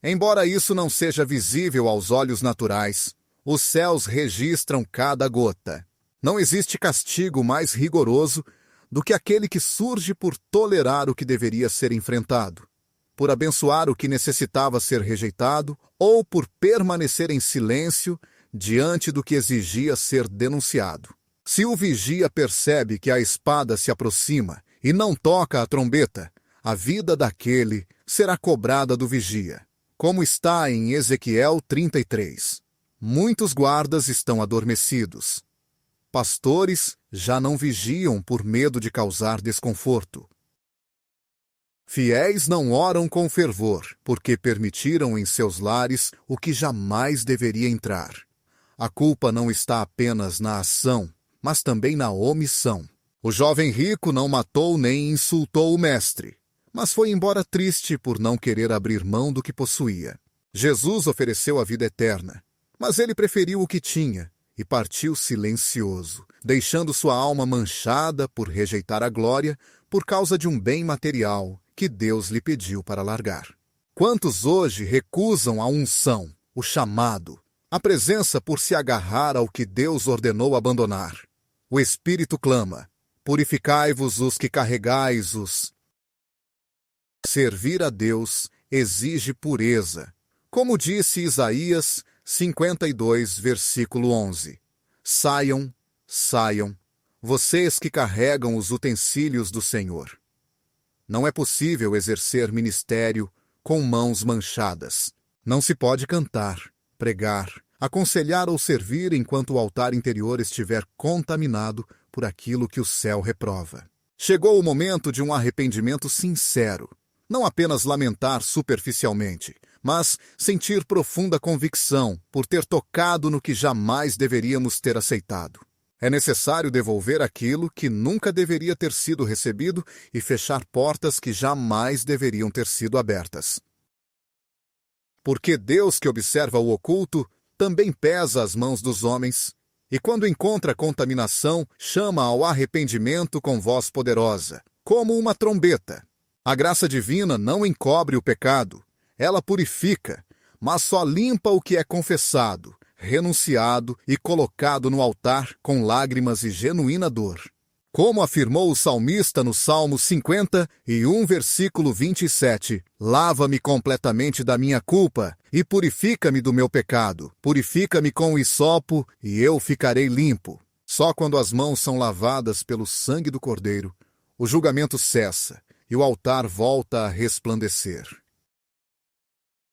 Embora isso não seja visível aos olhos naturais, os céus registram cada gota. Não existe castigo mais rigoroso do que aquele que surge por tolerar o que deveria ser enfrentado, por abençoar o que necessitava ser rejeitado ou por permanecer em silêncio diante do que exigia ser denunciado. Se o vigia percebe que a espada se aproxima e não toca a trombeta, a vida daquele será cobrada do vigia. Como está em Ezequiel 33. Muitos guardas estão adormecidos. Pastores já não vigiam por medo de causar desconforto. Fiéis não oram com fervor, porque permitiram em seus lares o que jamais deveria entrar. A culpa não está apenas na ação, mas também na omissão. O jovem rico não matou nem insultou o mestre, mas foi embora triste por não querer abrir mão do que possuía. Jesus ofereceu a vida eterna, mas ele preferiu o que tinha e partiu silencioso, deixando sua alma manchada por rejeitar a glória por causa de um bem material que Deus lhe pediu para largar. Quantos hoje recusam a unção, o chamado, a presença por se agarrar ao que Deus ordenou abandonar? O Espírito clama: purificai-vos os que carregais os. Servir a Deus exige pureza. Como disse Isaías 52, versículo 11. Saiam, saiam, vocês que carregam os utensílios do Senhor. Não é possível exercer ministério com mãos manchadas. Não se pode cantar, pregar, aconselhar ou servir enquanto o altar interior estiver contaminado por aquilo que o céu reprova. Chegou o momento de um arrependimento sincero. Não apenas lamentar superficialmente, mas sentir profunda convicção por ter tocado no que jamais deveríamos ter aceitado. É necessário devolver aquilo que nunca deveria ter sido recebido e fechar portas que jamais deveriam ter sido abertas. Porque Deus, que observa o oculto, também pesa as mãos dos homens, e quando encontra contaminação, chama ao arrependimento com voz poderosa, como uma trombeta. A graça divina não encobre o pecado, ela purifica, mas só limpa o que é confessado, renunciado e colocado no altar com lágrimas e genuína dor. Como afirmou o salmista no Salmo 51, versículo 27, lava-me completamente da minha culpa e purifica-me do meu pecado. Purifica-me com o hisopo e eu ficarei limpo. Só quando as mãos são lavadas pelo sangue do Cordeiro, o julgamento cessa e o altar volta a resplandecer.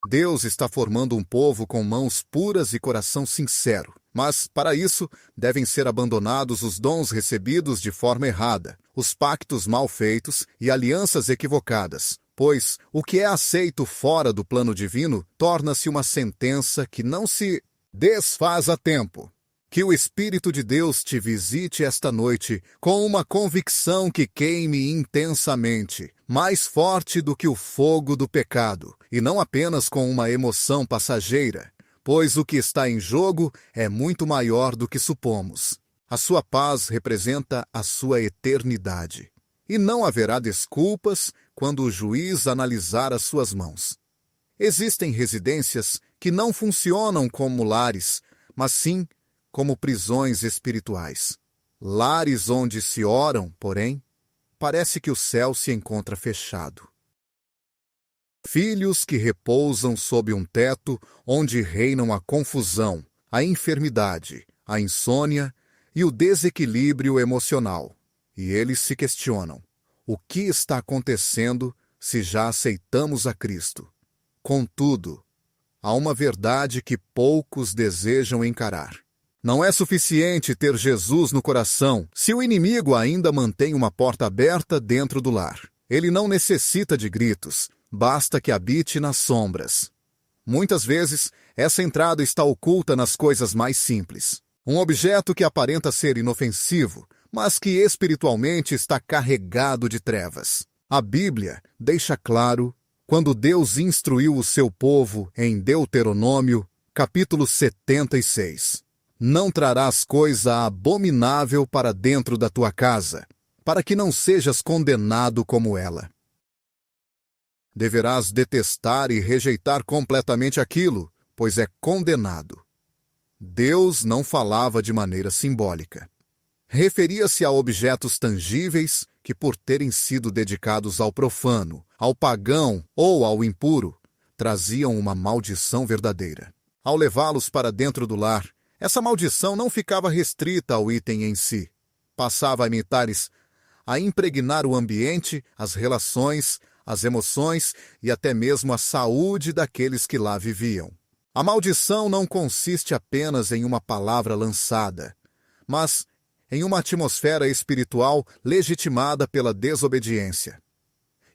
Deus está formando um povo com mãos puras e coração sincero, mas, para isso, devem ser abandonados os dons recebidos de forma errada, os pactos mal feitos e alianças equivocadas, pois o que é aceito fora do plano divino torna-se uma sentença que não se desfaz a tempo. Que o Espírito de Deus te visite esta noite com uma convicção que queime intensamente, mais forte do que o fogo do pecado, e não apenas com uma emoção passageira, pois o que está em jogo é muito maior do que supomos. A sua paz representa a sua eternidade, e não haverá desculpas quando o juiz analisar as suas mãos. Existem residências que não funcionam como lares, mas sim como prisões espirituais. Lares onde se oram, porém, parece que o céu se encontra fechado. Filhos que repousam sob um teto onde reinam a confusão, a enfermidade, a insônia e o desequilíbrio emocional. E eles se questionam: o que está acontecendo se já aceitamos a Cristo? Contudo, há uma verdade que poucos desejam encarar. Não é suficiente ter Jesus no coração se o inimigo ainda mantém uma porta aberta dentro do lar. Ele não necessita de gritos, basta que habite nas sombras. Muitas vezes, essa entrada está oculta nas coisas mais simples. Um objeto que aparenta ser inofensivo, mas que espiritualmente está carregado de trevas. A Bíblia deixa claro, quando Deus instruiu o seu povo em Deuteronômio, capítulo 76. Não trarás coisa abominável para dentro da tua casa, para que não sejas condenado como ela. Deverás detestar e rejeitar completamente aquilo, pois é condenado. Deus não falava de maneira simbólica. Referia-se a objetos tangíveis que, por terem sido dedicados ao profano, ao pagão ou ao impuro, traziam uma maldição verdadeira. Ao levá-los para dentro do lar, essa maldição não ficava restrita ao item em si. Passava a impregnar o ambiente, as relações, as emoções e até mesmo a saúde daqueles que lá viviam. A maldição não consiste apenas em uma palavra lançada, mas em uma atmosfera espiritual legitimada pela desobediência.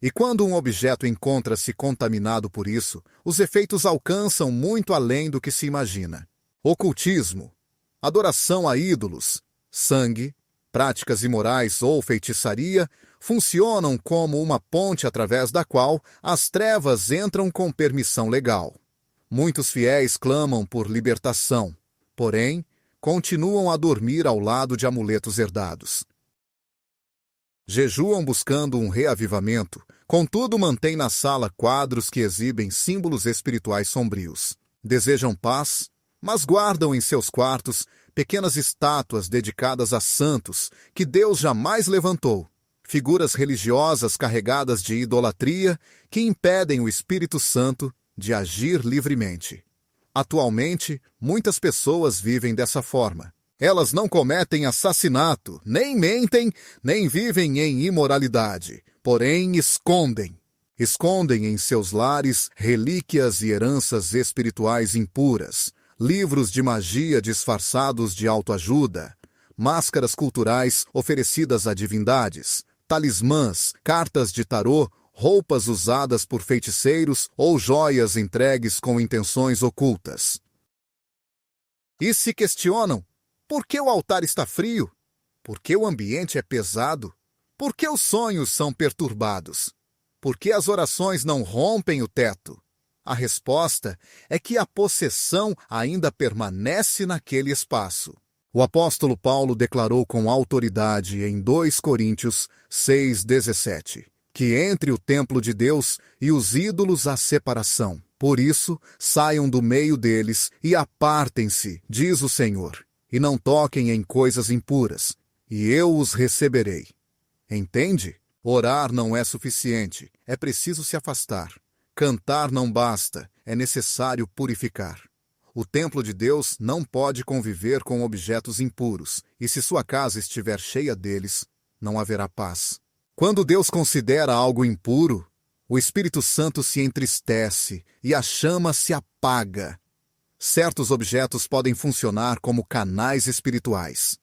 E quando um objeto encontra-se contaminado por isso, os efeitos alcançam muito além do que se imagina. Ocultismo, adoração a ídolos, sangue, práticas imorais ou feitiçaria funcionam como uma ponte através da qual as trevas entram com permissão legal. Muitos fiéis clamam por libertação, porém, continuam a dormir ao lado de amuletos herdados. Jejuam buscando um reavivamento, contudo mantêm na sala quadros que exibem símbolos espirituais sombrios. Desejam paz, mas guardam em seus quartos pequenas estátuas dedicadas a santos que Deus jamais levantou, figuras religiosas carregadas de idolatria que impedem o Espírito Santo de agir livremente. Atualmente, muitas pessoas vivem dessa forma. Elas não cometem assassinato, nem mentem, nem vivem em imoralidade, porém escondem. Escondem em seus lares relíquias e heranças espirituais impuras, livros de magia disfarçados de autoajuda, máscaras culturais oferecidas a divindades, talismãs, cartas de tarô, roupas usadas por feiticeiros ou joias entregues com intenções ocultas. E se questionam: por que o altar está frio? Por que o ambiente é pesado? Por que os sonhos são perturbados? Por que as orações não rompem o teto? A resposta é que a possessão ainda permanece naquele espaço. O apóstolo Paulo declarou com autoridade em 2 Coríntios 6,17, que entre o templo de Deus e os ídolos há separação. Por isso, saiam do meio deles e apartem-se, diz o Senhor, e não toquem em coisas impuras, e eu os receberei. Entende? Orar não é suficiente, é preciso se afastar. Cantar não basta, é necessário purificar. O templo de Deus não pode conviver com objetos impuros, e se sua casa estiver cheia deles, não haverá paz. Quando Deus considera algo impuro, o Espírito Santo se entristece e a chama se apaga. Certos objetos podem funcionar como canais espirituais.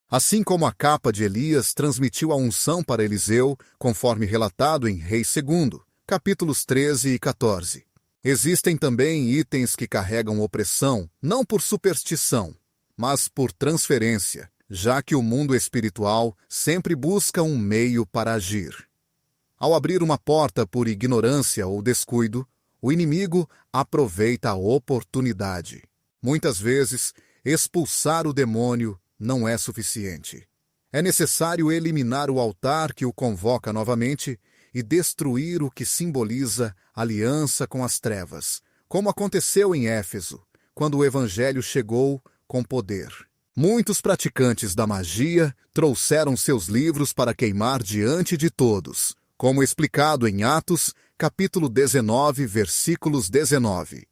Assim como a capa de Elias transmitiu a unção para Eliseu, conforme relatado em Reis 2, capítulos 13 e 14. Existem também itens que carregam opressão, não por superstição, mas por transferência, já que o mundo espiritual sempre busca um meio para agir. Ao abrir uma porta por ignorância ou descuido, o inimigo aproveita a oportunidade. Muitas vezes, expulsar o demônio não é suficiente. É necessário eliminar o altar que o convoca novamente e destruir o que simboliza aliança com as trevas, como aconteceu em Éfeso, quando o evangelho chegou com poder. Muitos praticantes da magia trouxeram seus livros para queimar diante de todos, como explicado em Atos, capítulo 19, versículos 19.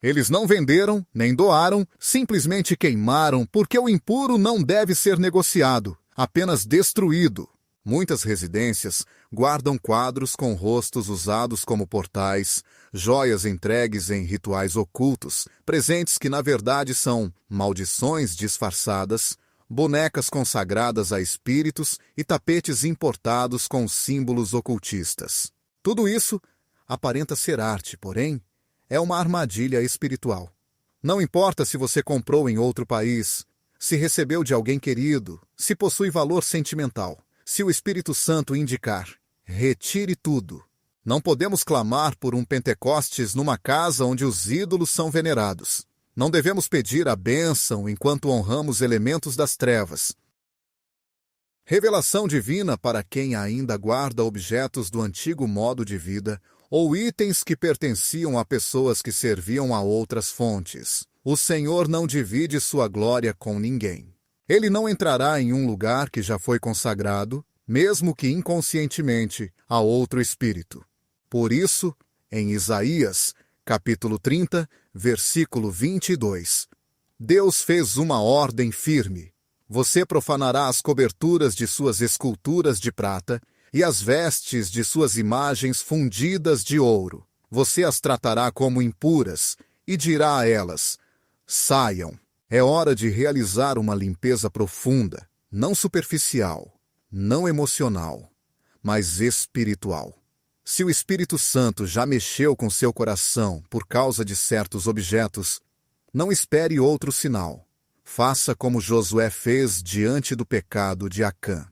Eles não venderam, nem doaram, simplesmente queimaram, porque o impuro não deve ser negociado, apenas destruído. Muitas residências guardam quadros com rostos usados como portais, joias entregues em rituais ocultos, presentes que na verdade são maldições disfarçadas, bonecas consagradas a espíritos e tapetes importados com símbolos ocultistas. Tudo isso aparenta ser arte, porém, é uma armadilha espiritual. Não importa se você comprou em outro país, se recebeu de alguém querido, se possui valor sentimental. Se o Espírito Santo indicar, retire tudo. Não podemos clamar por um Pentecostes numa casa onde os ídolos são venerados. Não devemos pedir a bênção enquanto honramos elementos das trevas. Revelação divina para quem ainda guarda objetos do antigo modo de vida ou itens que pertenciam a pessoas que serviam a outras fontes. O Senhor não divide sua glória com ninguém. Ele não entrará em um lugar que já foi consagrado, mesmo que inconscientemente, a outro espírito. Por isso, em Isaías, capítulo 30, versículo 22, Deus fez uma ordem firme. Você profanará as coberturas de suas esculturas de prata e as vestes de suas imagens fundidas de ouro. Você as tratará como impuras e dirá a elas: saiam. É hora de realizar uma limpeza profunda, não superficial, não emocional, mas espiritual. Se o Espírito Santo já mexeu com seu coração por causa de certos objetos, não espere outro sinal. Faça como Josué fez diante do pecado de Acã.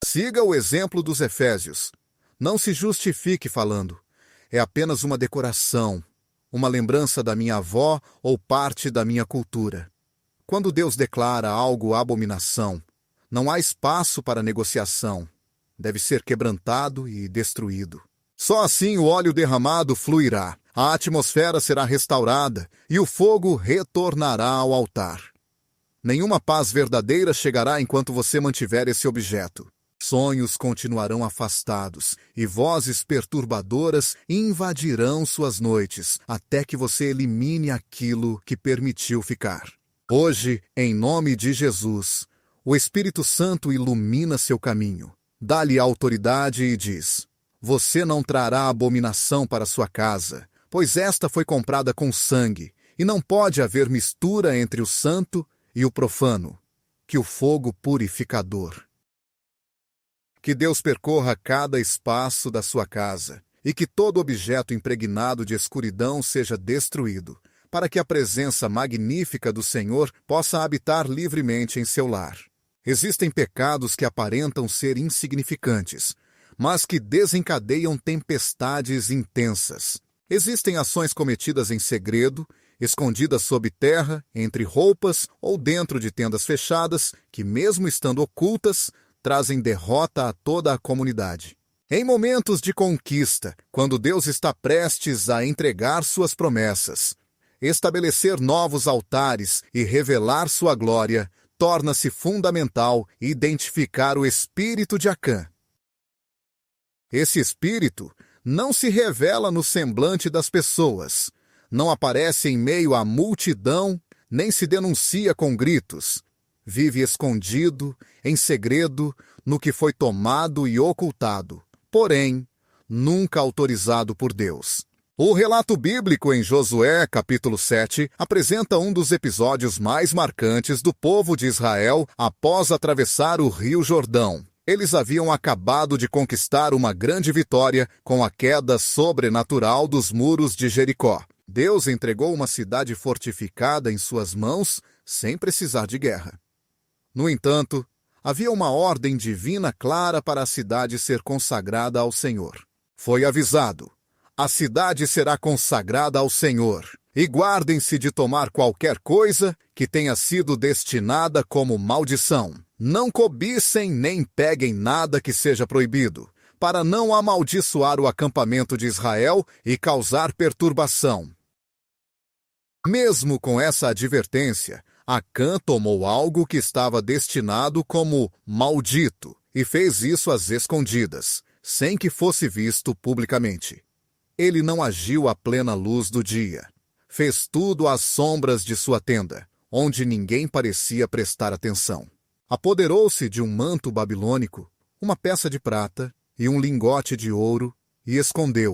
Siga o exemplo dos Efésios. Não se justifique falando. É apenas uma decoração, uma lembrança da minha avó ou parte da minha cultura. Quando Deus declara algo abominação, não há espaço para negociação. Deve ser quebrantado e destruído. Só assim o óleo derramado fluirá, a atmosfera será restaurada e o fogo retornará ao altar. Nenhuma paz verdadeira chegará enquanto você mantiver esse objeto. Sonhos continuarão afastados e vozes perturbadoras invadirão suas noites até que você elimine aquilo que permitiu ficar. Hoje, em nome de Jesus, o Espírito Santo ilumina seu caminho, dá-lhe autoridade e diz: você não trará abominação para sua casa, pois esta foi comprada com sangue, e não pode haver mistura entre o santo e o profano, que o fogo purificador. Que Deus percorra cada espaço da sua casa, e que todo objeto impregnado de escuridão seja destruído, para que a presença magnífica do Senhor possa habitar livremente em seu lar. Existem pecados que aparentam ser insignificantes, mas que desencadeiam tempestades intensas. Existem ações cometidas em segredo, escondidas sob terra, entre roupas ou dentro de tendas fechadas, que, mesmo estando ocultas, trazem derrota a toda a comunidade. Em momentos de conquista, quando Deus está prestes a entregar suas promessas, estabelecer novos altares e revelar sua glória, torna-se fundamental identificar o espírito de Acã. Esse espírito não se revela no semblante das pessoas, não aparece em meio à multidão, nem se denuncia com gritos. Vive escondido, em segredo, no que foi tomado e ocultado, porém, nunca autorizado por Deus. O relato bíblico em Josué, capítulo 7, apresenta um dos episódios mais marcantes do povo de Israel após atravessar o Rio Jordão. Eles haviam acabado de conquistar uma grande vitória com a queda sobrenatural dos muros de Jericó. Deus entregou uma cidade fortificada em suas mãos sem precisar de guerra. No entanto, havia uma ordem divina clara para a cidade ser consagrada ao Senhor. Foi avisado: a cidade será consagrada ao Senhor, e guardem-se de tomar qualquer coisa que tenha sido destinada como maldição. Não cobicem nem peguem nada que seja proibido, para não amaldiçoar o acampamento de Israel e causar perturbação. Mesmo com essa advertência, Acã tomou algo que estava destinado como maldito e fez isso às escondidas, sem que fosse visto publicamente. Ele não agiu à plena luz do dia. Fez tudo às sombras de sua tenda, onde ninguém parecia prestar atenção. Apoderou-se de um manto babilônico, uma peça de prata e um lingote de ouro e escondeu-o.